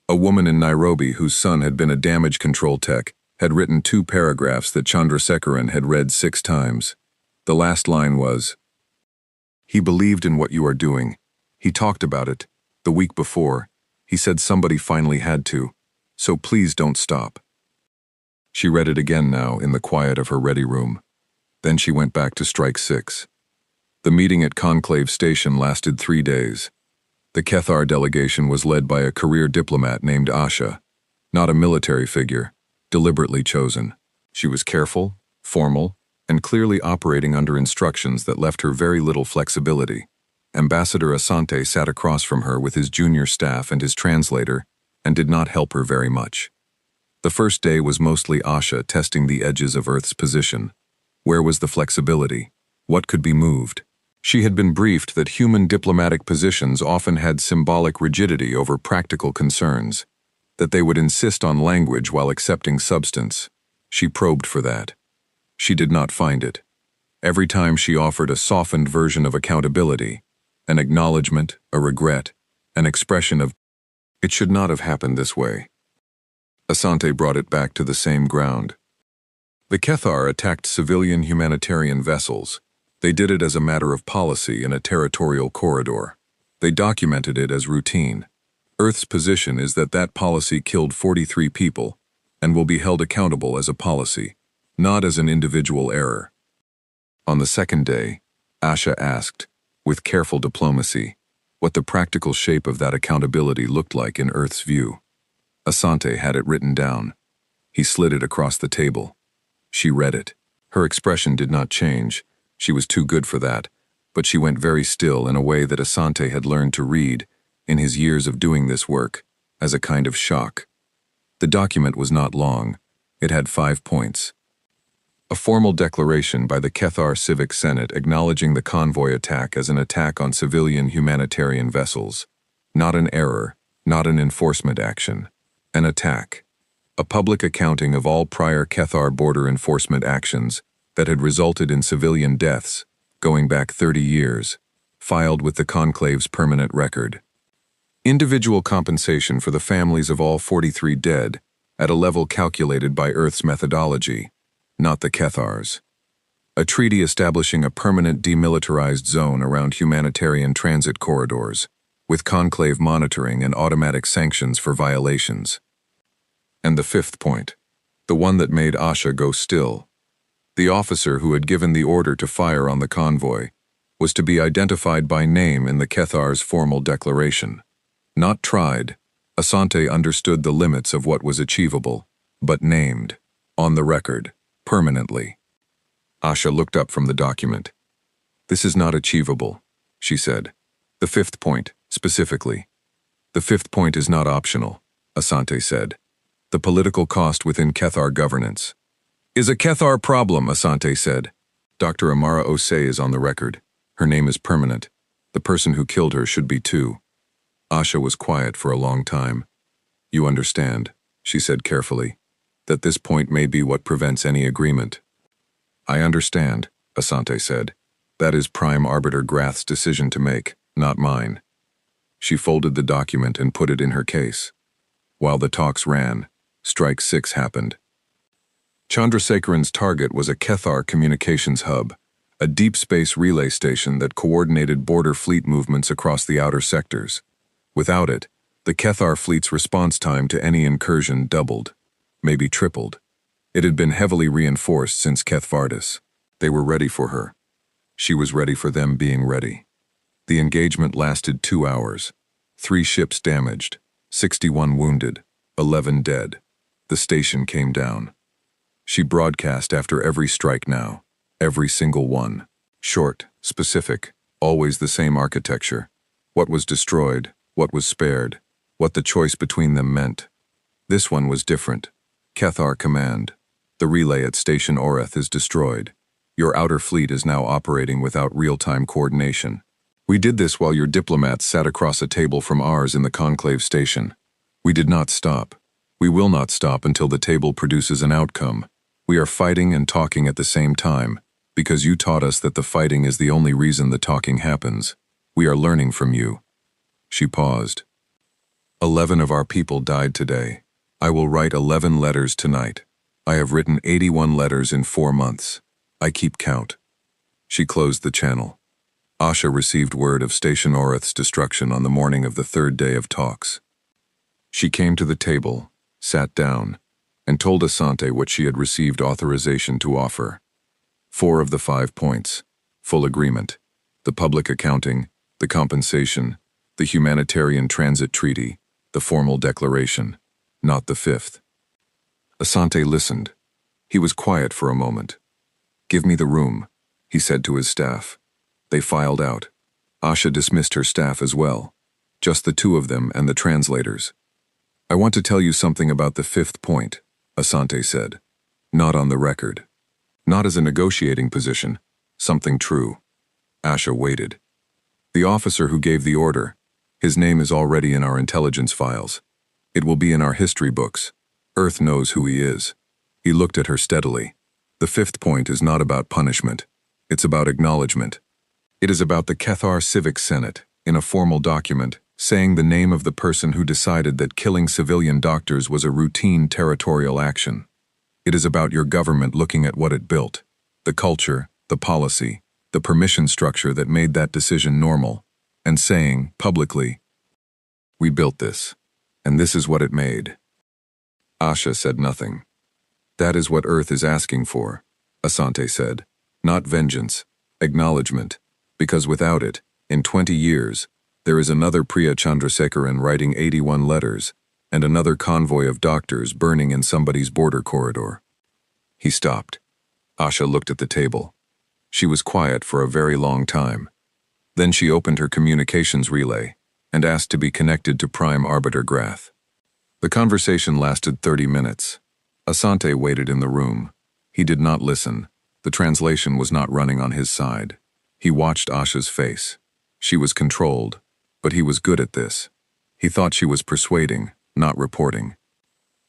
A woman in Nairobi whose son had been a damage control tech had written 2 paragraphs that Chandrasekaran had read 6 times. The last line was, "He believed in what you are doing. He talked about it. The week before, he said somebody finally had to. So please don't stop." She read it again now in the quiet of her ready room. Then she went back to Strike 6. The meeting at Conclave Station lasted 3 days. The Kethar delegation was led by a career diplomat named Asha, not a military figure, deliberately chosen. She was careful, formal, and clearly operating under instructions that left her very little flexibility. Ambassador Asante sat across from her with his junior staff and his translator and did not help her very much. The first day was mostly Asha testing the edges of Earth's position. Where was the flexibility? What could be moved? She had been briefed that human diplomatic positions often had symbolic rigidity over practical concerns, that they would insist on language while accepting substance. She probed for that. She did not find it. Every time she offered a softened version of accountability, an acknowledgement, a regret, an expression of, "It should not have happened this way." Asante brought it back to the same ground. The Kethar attacked civilian humanitarian vessels. They did it as a matter of policy in a territorial corridor. They documented it as routine. Earth's position is that that policy killed 43 people and will be held accountable as a policy, not as an individual error. On the second day, Asha asked, with careful diplomacy, what the practical shape of that accountability looked like in Earth's view. Asante had it written down. He slid it across the table. She read it. Her expression did not change. She was too good for that, but she went very still in a way that Asante had learned to read, in his years of doing this work, as a kind of shock. The document was not long. It had 5 points. A formal declaration by the Kethar Civic Senate acknowledging the convoy attack as an attack on civilian humanitarian vessels. Not an error, not an enforcement action. An attack. A public accounting of all prior Kethar border enforcement actions that had resulted in civilian deaths, going back 30 years, filed with the Conclave's permanent record. Individual compensation for the families of all 43 dead, at a level calculated by Earth's methodology, not the Kethar's. A treaty establishing a permanent demilitarized zone around humanitarian transit corridors, with Conclave monitoring and automatic sanctions for violations. And the 5th point, the one that made Asha go still. The officer who had given the order to fire on the convoy was to be identified by name in the Kethar's formal declaration. Not tried, Asante understood the limits of what was achievable, but named, on the record, permanently. Asha looked up from the document. "This is not achievable," she said. "The 5th point, specifically." "The 5th point is not optional," Asante said. "The political cost within Kethar governance." "Is a Kethar problem," Asante said. "Dr. Amara Osei is on the record. Her name is permanent. The person who killed her should be too." Asha was quiet for a long time. "You understand," she said carefully, "that this point may be what prevents any agreement." "I understand," Asante said. "That is Prime Arbiter Grath's decision to make, not mine." She folded the document and put it in her case. While the talks ran, Strike 6 happened. Chandrasekharan's target was a Kethar communications hub, a deep space relay station that coordinated border fleet movements across the outer sectors. Without it, the Kethar fleet's response time to any incursion doubled, maybe tripled. It had been heavily reinforced since Kethvardis. They were ready for her. She was ready for them being ready. The engagement lasted 2 hours. 3 ships damaged, 61 wounded, 11 dead. The station came down. She broadcast after every strike now, every single one. Short, specific, always the same architecture. What was destroyed, what was spared, what the choice between them meant. This one was different. Kethar Command. The relay at Station Oreth is destroyed. Your outer fleet is now operating without real-time coordination. We did this while your diplomats sat across a table from ours in the conclave station. We did not stop. We will not stop until the table produces an outcome. We are fighting and talking at the same time, because you taught us that the fighting is the only reason the talking happens. We are learning from you. She paused. 11 of our people died today. I will write 11 letters tonight. I have written 81 letters in 4 months. I keep count. She closed the channel. Asha received word of Station Oreth's destruction on the morning of the 3rd day of talks. She came to the table, sat down, and told Asante what she had received authorization to offer. 4 of the 5 points: full agreement, the public accounting, the compensation, the humanitarian transit treaty, the formal declaration, not the 5th. Asante listened. He was quiet for a moment. "Give me the room," he said to his staff. They filed out. Asha dismissed her staff as well, just the 2 of them and the translators. "I want to tell you something about the 5th point," Asante said. "Not on the record. Not as a negotiating position. Something true." Asha waited. "The officer who gave the order, his name is already in our intelligence files. It will be in our history books. Earth knows who he is." He looked at her steadily. "The 5th point is not about punishment. It's about acknowledgement. It is about the Kethar Civic Senate, in a formal document, saying the name of the person who decided that killing civilian doctors was a routine territorial action. It is about your government looking at what it built, the culture, the policy, the permission structure that made that decision normal, and saying, publicly, we built this, and this is what it made." Asha said nothing. "That is what Earth is asking for," Asante said. "Not vengeance, acknowledgement, because without it, in 20 years, there is another Priya Chandrasekharan writing 81 letters, and another convoy of doctors burning in somebody's border corridor." He stopped. Asha looked at the table. She was quiet for a very long time. Then she opened her communications relay and asked to be connected to Prime Arbiter Grath. The conversation lasted 30 minutes. Asante waited in the room. He did not listen. The translation was not running on his side. He watched Asha's face. She was controlled, but he was good at this. He thought she was persuading, not reporting.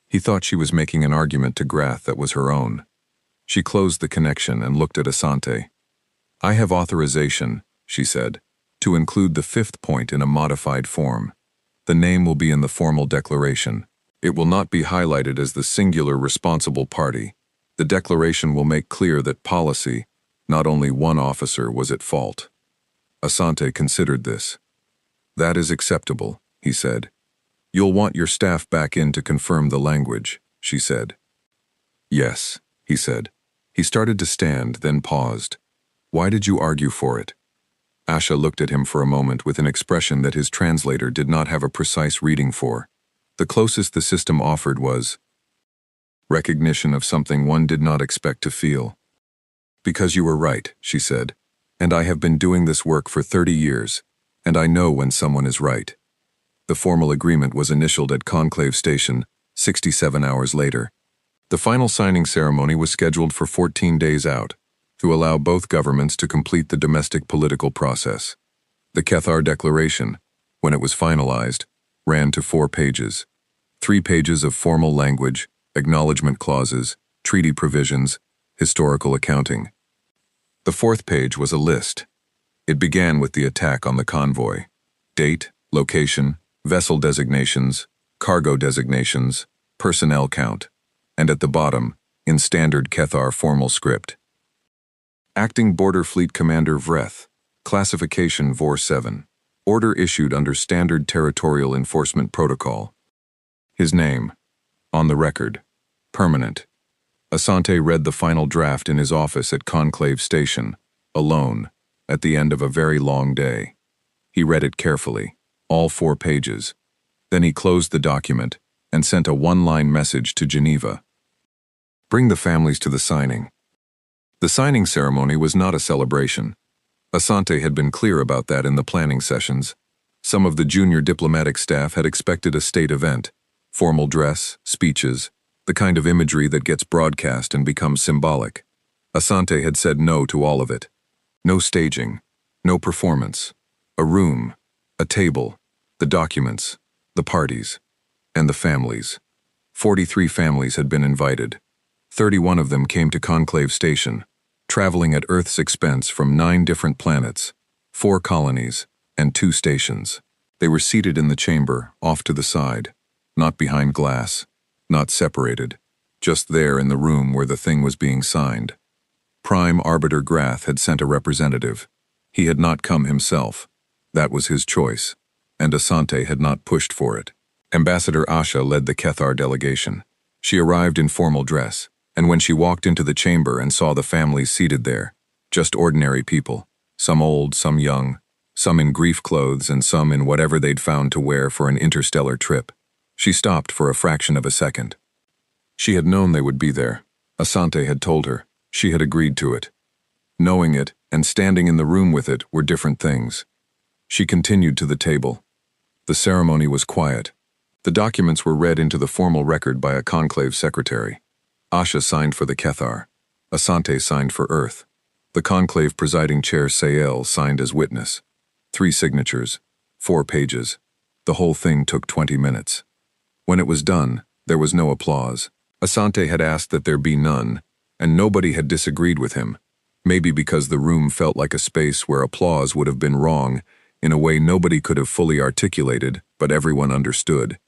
He thought she was making an argument to Grath that was her own. She closed the connection and looked at Asante. "I have authorization," she said, "to include the 5th point in a modified form. The name will be in the formal declaration. It will not be highlighted as the singular responsible party. The declaration will make clear that policy, not only one officer, was at fault." Asante considered this. "That is acceptable," he said. "You'll want your staff back in to confirm the language," she said. "Yes," he said. He started to stand, then paused. "Why did you argue for it?" Asha looked at him for a moment with an expression that his translator did not have a precise reading for. The closest the system offered was recognition of something one did not expect to feel. "Because you were right," she said, "and I have been doing this work for 30 years, and I know when someone is right." The formal agreement was initialed at Conclave Station 67 hours later. The final signing ceremony was scheduled for 14 days out, to allow both governments to complete the domestic political process. The Kethar Declaration, when it was finalized, ran to 4 pages. 3 pages of formal language, acknowledgement clauses, treaty provisions, historical accounting. The 4th page was a list. It began with the attack on the convoy. Date, location, vessel designations, cargo designations, personnel count, and at the bottom, in standard Kethar formal script. Acting Border Fleet Commander Vreth, Classification Vor 7. Order issued under Standard Territorial Enforcement Protocol. His name, on the record, permanent. Asante read the final draft in his office at Conclave Station, alone, at the end of a very long day. He read it carefully, all 4 pages. Then he closed the document and sent a one-line message to Geneva. Bring the families to the signing. The signing ceremony was not a celebration. Asante had been clear about that in the planning sessions. Some of the junior diplomatic staff had expected a state event, formal dress, speeches, the kind of imagery that gets broadcast and becomes symbolic. Asante had said no to all of it. No staging, no performance. A room, a table, the documents, the parties, and the families. 43 families had been invited. 31 of them came to Conclave Station, traveling at Earth's expense from 9 different planets, 4 colonies, and 2 stations. They were seated in the chamber, off to the side, not behind glass, not separated, just there in the room where the thing was being signed. Prime Arbiter Grath had sent a representative. He had not come himself. That was his choice, and Asante had not pushed for it. Ambassador Asha led the Kethar delegation. She arrived in formal dress, and when she walked into the chamber and saw the families seated there, just ordinary people, some old, some young, some in grief clothes and some in whatever they'd found to wear for an interstellar trip, she stopped for a fraction of a second. She had known they would be there. Asante had told her. She had agreed to it. Knowing it and standing in the room with it were different things. She continued to the table. The ceremony was quiet. The documents were read into the formal record by a conclave secretary. Asha signed for the Kethar. Asante signed for Earth. The conclave presiding chair Sael signed as witness. 3 signatures, 4 pages. The whole thing took 20 minutes. When it was done, there was no applause. Asante had asked that there be none, and nobody had disagreed with him, maybe because the room felt like a space where applause would have been wrong in a way nobody could have fully articulated, but everyone understood.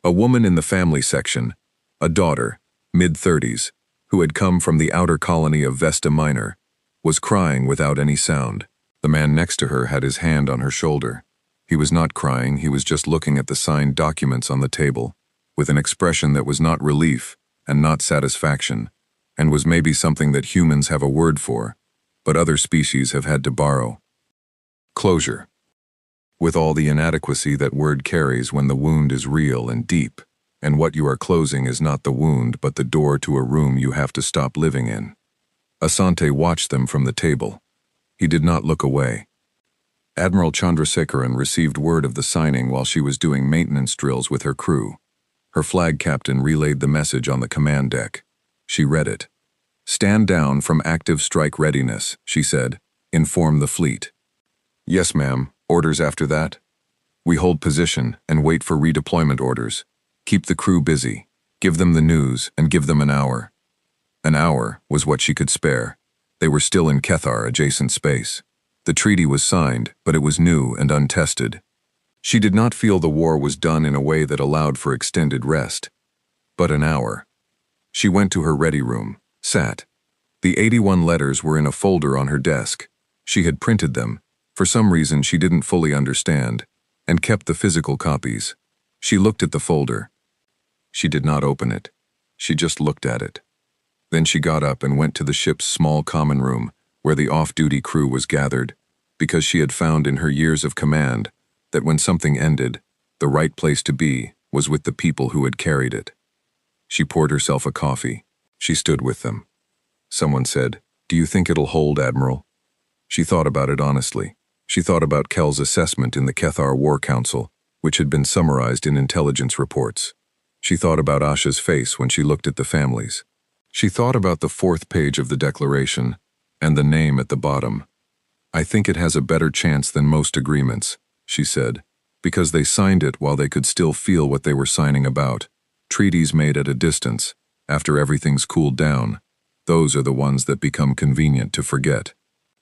A woman in the family section, a daughter, mid-30s, who had come from the outer colony of Vesta Minor, was crying without any sound. The man next to her had his hand on her shoulder. He was not crying, he was just looking at the signed documents on the table, with an expression that was not relief and not satisfaction, and was maybe something that humans have a word for, but other species have had to borrow. Closure. With all the inadequacy that word carries when the wound is real and deep, and what you are closing is not the wound but the door to a room you have to stop living in. Asante watched them from the table. He did not look away. Admiral Chandrasekharan received word of the signing while she was doing maintenance drills with her crew. Her flag captain relayed the message on the command deck. She read it. "Stand down from active strike readiness," she said. "Inform the fleet." "Yes, ma'am. Orders after that?" "We hold position and wait for redeployment orders. Keep the crew busy. Give them the news and give them an hour." An hour was what she could spare. They were still in Kethar, adjacent space. The treaty was signed, but it was new and untested. She did not feel the war was done in a way that allowed for extended rest. But an hour. She went to her ready room, sat. The 81 letters were in a folder on her desk. She had printed them, for some reason she didn't fully understand, and kept the physical copies. She looked at the folder. She did not open it. She just looked at it. Then she got up and went to the ship's small common room, where the off-duty crew was gathered, because she had found in her years of command that when something ended, the right place to be was with the people who had carried it. She poured herself a coffee. She stood with them. Someone said, "Do you think it'll hold, Admiral?" She thought about it honestly. She thought about Kel's assessment in the Kethar War Council, which had been summarized in intelligence reports. She thought about Asha's face when she looked at the families. She thought about the 4th page of the declaration and the name at the bottom. "I think it has a better chance than most agreements," she said, "because they signed it while they could still feel what they were signing about. Treaties made at a distance, after everything's cooled down, those are the ones that become convenient to forget."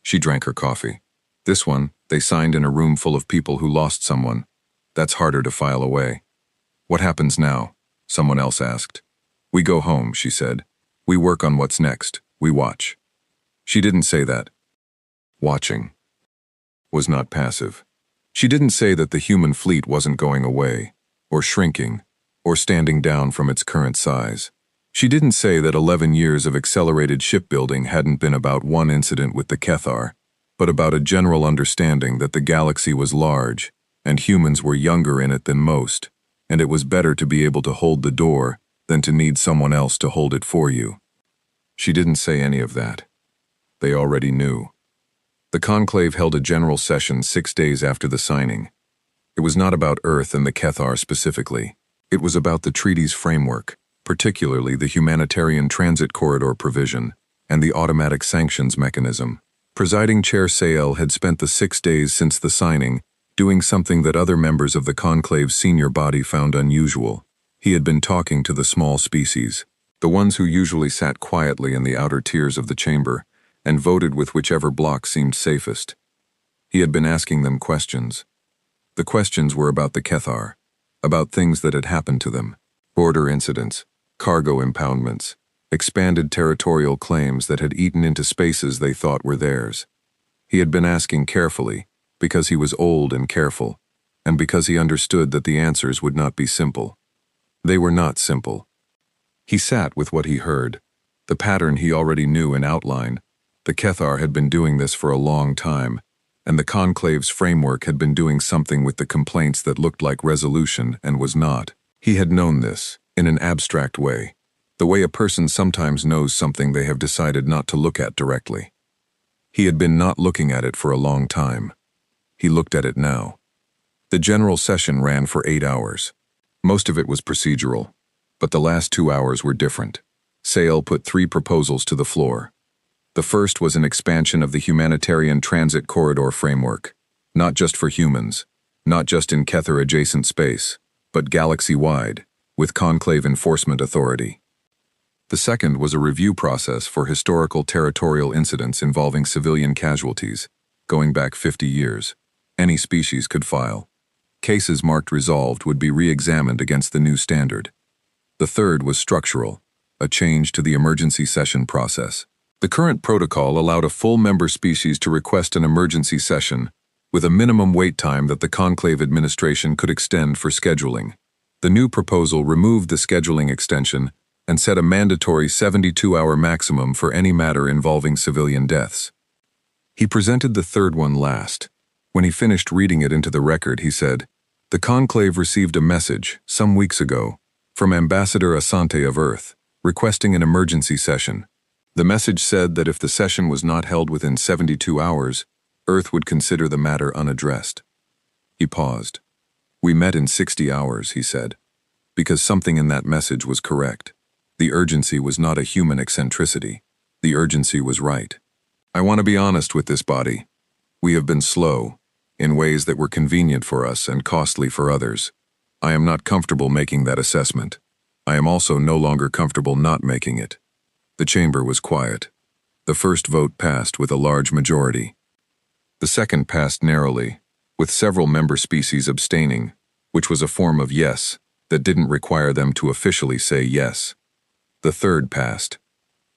She drank her coffee. This one, they signed in a room full of people who lost someone. That's harder to file away. "What happens now?" someone else asked. "We go home," she said. We work on what's next. We watch. She didn't say that. Watching was not passive. She didn't say that the human fleet wasn't going away, or shrinking, or standing down from its current size. She didn't say that 11 years of accelerated shipbuilding hadn't been about one incident with the Cathar, but about a general understanding that the galaxy was large, and humans were younger in it than most, and it was better to be able to hold the door than to need someone else to hold it for you. She didn't say any of that. They already knew. The conclave held a general session 6 days after the signing. It was not about Earth and the Cathar specifically. It was about the treaty's framework, particularly the humanitarian transit corridor provision and the automatic sanctions mechanism. Presiding Chair Sael had spent the 6 days since the signing doing something that other members of the conclave's senior body found unusual. He had been talking to the small species, the ones who usually sat quietly in the outer tiers of the chamber and voted with whichever block seemed safest. He had been asking them questions. The questions were about the Cathar, about things that had happened to them, border incidents, cargo impoundments, expanded territorial claims that had eaten into spaces they thought were theirs. He had been asking carefully, because he was old and careful, and because he understood that the answers would not be simple. They were not simple. He sat with what he heard, the pattern he already knew in outline. The Cathar had been doing this for a long time, and the conclave's framework had been doing something with the complaints that looked like resolution and was not. He had known this, in an abstract way, the way a person sometimes knows something they have decided not to look at directly. He had been not looking at it for a long time. He looked at it now. The general session ran for 8 hours. Most of it was procedural, but the last 2 hours were different. Sael put 3 proposals to the floor. The first was an expansion of the humanitarian transit corridor framework, not just for humans, not just in Cathar-adjacent space, but galaxy-wide, with conclave enforcement authority. The second was a review process for historical territorial incidents involving civilian casualties, going back 50 years. Any species could file. Cases marked resolved would be re-examined against the new standard. The third was structural, a change to the emergency session process. The current protocol allowed a full member species to request an emergency session, with a minimum wait time that the conclave administration could extend for scheduling. The new proposal removed the scheduling extension and set a mandatory 72-hour maximum for any matter involving civilian deaths. He presented the third one last. When he finished reading it into the record, he said, "The conclave received a message, some weeks ago, from Ambassador Asante of Earth, requesting an emergency session. The message said that if the session was not held within 72 hours, Earth would consider the matter unaddressed." He paused. "We met in 60 hours, he said, because something in that message was correct. The urgency was not a human eccentricity. The urgency was right. I want to be honest with this body. We have been slow, in ways that were convenient for us and costly for others. I am not comfortable making that assessment. I am also no longer comfortable not making it." The chamber was quiet. The first vote passed with a large majority. The second passed narrowly, with several member species abstaining, which was a form of yes that didn't require them to officially say yes. The third passed.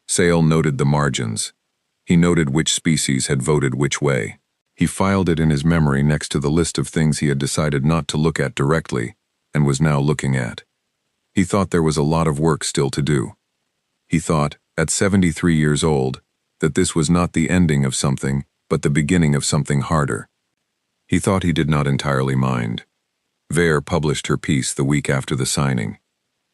Sael noted the margins. He noted which species had voted which way. He filed it in his memory next to the list of things he had decided not to look at directly and was now looking at. He thought there was a lot of work still to do. He thought, at 73 years old, that this was not the ending of something, but the beginning of something harder. He thought he did not entirely mind. Vare published her piece the week after the signing.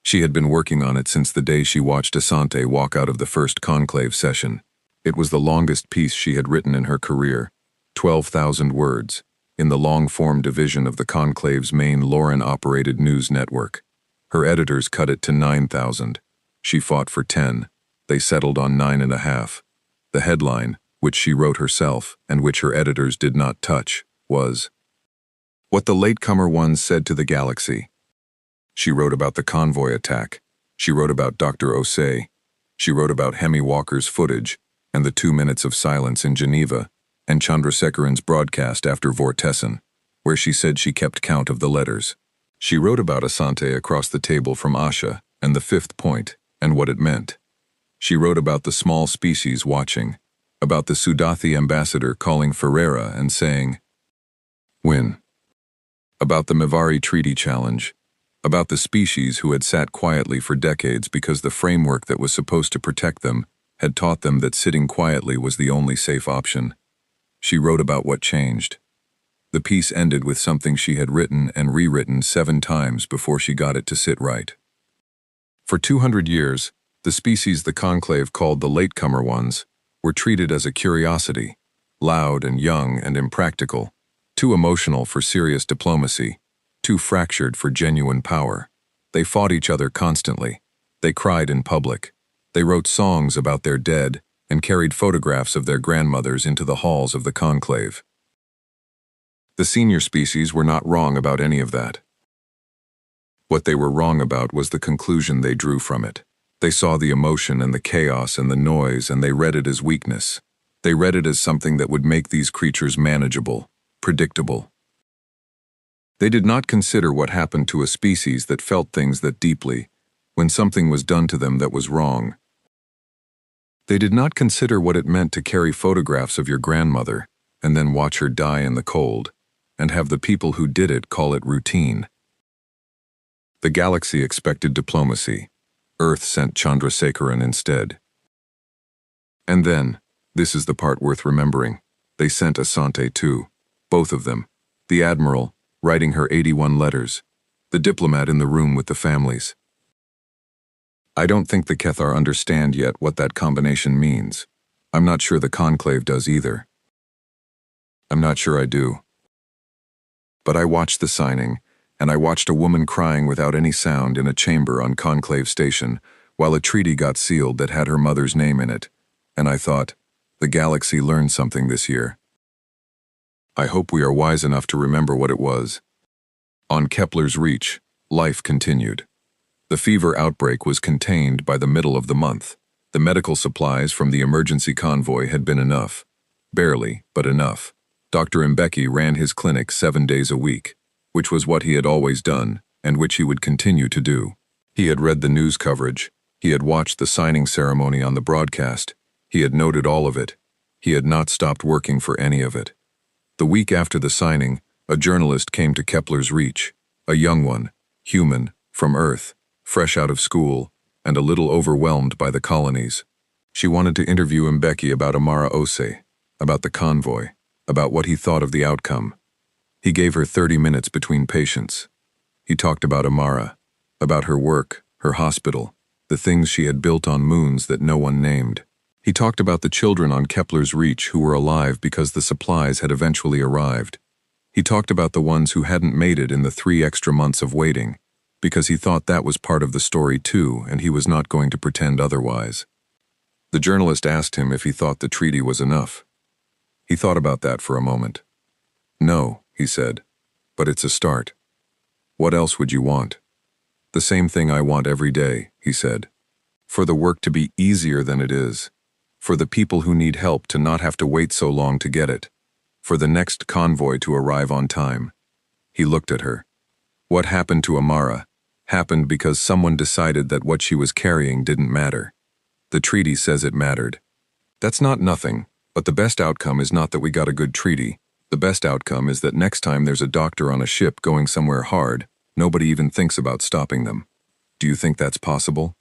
She had been working on it since the day she watched Asante walk out of the first conclave session. It was the longest piece she had written in her career, 12,000 words, in the long-form division of the conclave's main Lauren-operated news network. Her editors cut it to 9,000. She fought for 10. They settled on 9.5. The headline, which she wrote herself and which her editors did not touch, was, "What the Latecomer Ones Said to the Galaxy." She wrote about the Convoy attack. She wrote about Dr. Osei. She wrote about Hemi Walker's footage and the 2 minutes of silence in Geneva, and Chandrasekharan's broadcast after Vortessen, where she said she kept count of the letters. She wrote about Asante across the table from Asha and the fifth point and what it meant. She wrote about the small species watching, about the Sudathi ambassador calling Ferreira and saying, "Win." About the Mivari Treaty Challenge, about the species who had sat quietly for decades because the framework that was supposed to protect them had taught them that sitting quietly was the only safe option. She wrote about what changed. The piece ended with something she had written and rewritten 7 times before she got it to sit right. For 200 years, the species the conclave called the latecomer ones were treated as a curiosity, loud and young and impractical, too emotional for serious diplomacy, too fractured for genuine power. They fought each other constantly. They cried in public. They wrote songs about their dead and carried photographs of their grandmothers into the halls of the conclave. The senior species were not wrong about any of that. What they were wrong about was the conclusion they drew from it. They saw the emotion and the chaos and the noise, and they read it as weakness. They read it as something that would make these creatures manageable, predictable. They did not consider what happened to a species that felt things that deeply, when something was done to them that was wrong. They did not consider what it meant to carry photographs of your grandmother and then watch her die in the cold, and have the people who did it call it routine. The galaxy expected diplomacy. Earth sent Chandrasekharan instead. And then, this is the part worth remembering, they sent Asante too, both of them, the admiral, writing her 81 letters, the diplomat in the room with the families. I don't think the Kethar understand yet what that combination means. I'm not sure the conclave does either. I'm not sure I do. But I watched the signing, and I watched a woman crying without any sound in a chamber on Conclave Station while a treaty got sealed that had her mother's name in it, and I thought, the galaxy learned something this year. I hope we are wise enough to remember what it was. On Kepler's Reach, life continued. The fever outbreak was contained by the middle of the month. The medical supplies from the emergency convoy had been enough. Barely, but enough. Dr. Mbeki ran his clinic 7 days a week, which was what he had always done, and which he would continue to do. He had read the news coverage. He had watched the signing ceremony on the broadcast. He had noted all of it. He had not stopped working for any of it. The week after the signing, a journalist came to Kepler's Reach, a young one, human, from Earth, fresh out of school, and a little overwhelmed by the colonies. She wanted to interview Mbeki about Amara Ose, about the convoy, about what he thought of the outcome. He gave her 30 minutes between patients. He talked about Amara, about her work, her hospital, the things she had built on moons that no one named. He talked about the children on Kepler's Reach who were alive because the supplies had eventually arrived. He talked about the ones who hadn't made it in the 3 extra months of waiting, because he thought that was part of the story too, and he was not going to pretend otherwise. The journalist asked him if he thought the treaty was enough. He thought about that for a moment. "No," he said, "but it's a start. What else would you want?" "The same thing I want every day," he said. "For the work to be easier than it is. For the people who need help to not have to wait so long to get it. For the next convoy to arrive on time." He looked at her. What happened to Amara happened because someone decided that what she was carrying didn't matter. The treaty says it mattered. That's not nothing, but the best outcome is not that we got a good treaty. The best outcome is that next time there's a doctor on a ship going somewhere hard, nobody even thinks about stopping them. Do you think that's possible?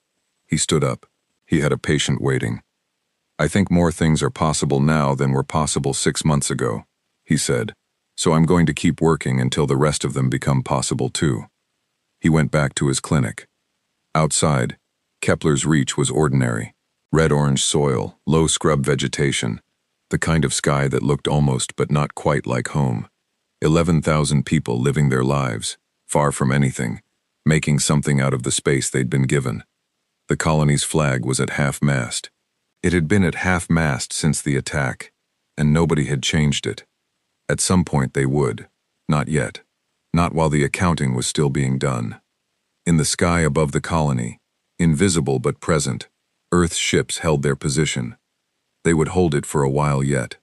He stood up. He had a patient waiting. "I think more things are possible now than were possible 6 months ago," he said. "So I'm going to keep working until the rest of them become possible too." He went back to his clinic. Outside, Kepler's Reach was ordinary. Red-orange soil, low scrub vegetation, the kind of sky that looked almost but not quite like home. 11,000 people living their lives, far from anything, making something out of the space they'd been given. The colony's flag was at half-mast. It had been at half-mast since the attack, and nobody had changed it. At some point they would. Not yet. Not while the accounting was still being done. In the sky above the colony, invisible but present, Earth's ships held their position. They would hold it for a while yet.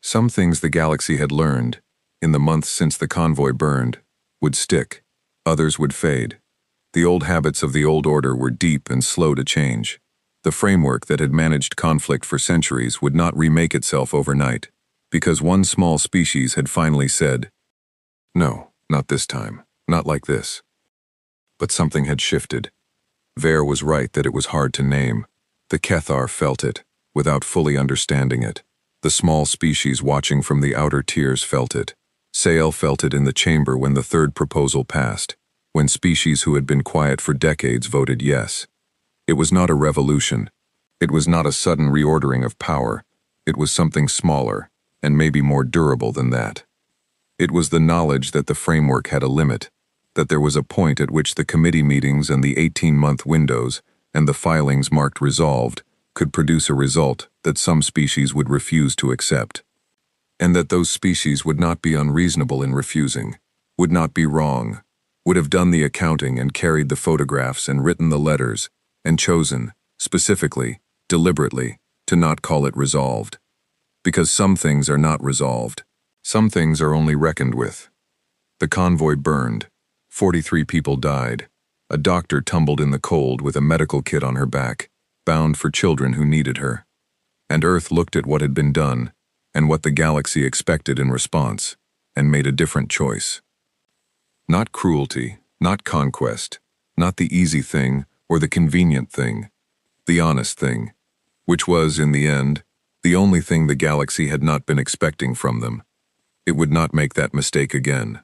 Some things the galaxy had learned, in the months since the convoy burned, would stick. Others would fade. The old habits of the old order were deep and slow to change. The framework that had managed conflict for centuries would not remake itself overnight, because one small species had finally said, "No, not this time, not like this." But something had shifted. Vare was right that it was hard to name. The Kethar felt it, without fully understanding it. The small species watching from the outer tiers felt it. Sale felt it in the chamber when the third proposal passed, when species who had been quiet for decades voted yes. It was not a revolution. It was not a sudden reordering of power. It was something smaller, and maybe more durable than that. It was the knowledge that the framework had a limit, that there was a point at which the committee meetings and the 18-month windows and the filings marked resolved could produce a result that some species would refuse to accept. And that those species would not be unreasonable in refusing, would not be wrong, would have done the accounting and carried the photographs and written the letters, and chosen, specifically, deliberately, to not call it resolved. Because some things are not resolved. Some things are only reckoned with. The convoy burned. 43 people died. A doctor tumbled in the cold with a medical kit on her back, bound for children who needed her. And Earth looked at what had been done, and what the galaxy expected in response, and made a different choice. Not cruelty, not conquest, not the easy thing or the convenient thing, the honest thing, which was, in the end, the only thing the galaxy had not been expecting from them. It would not make that mistake again.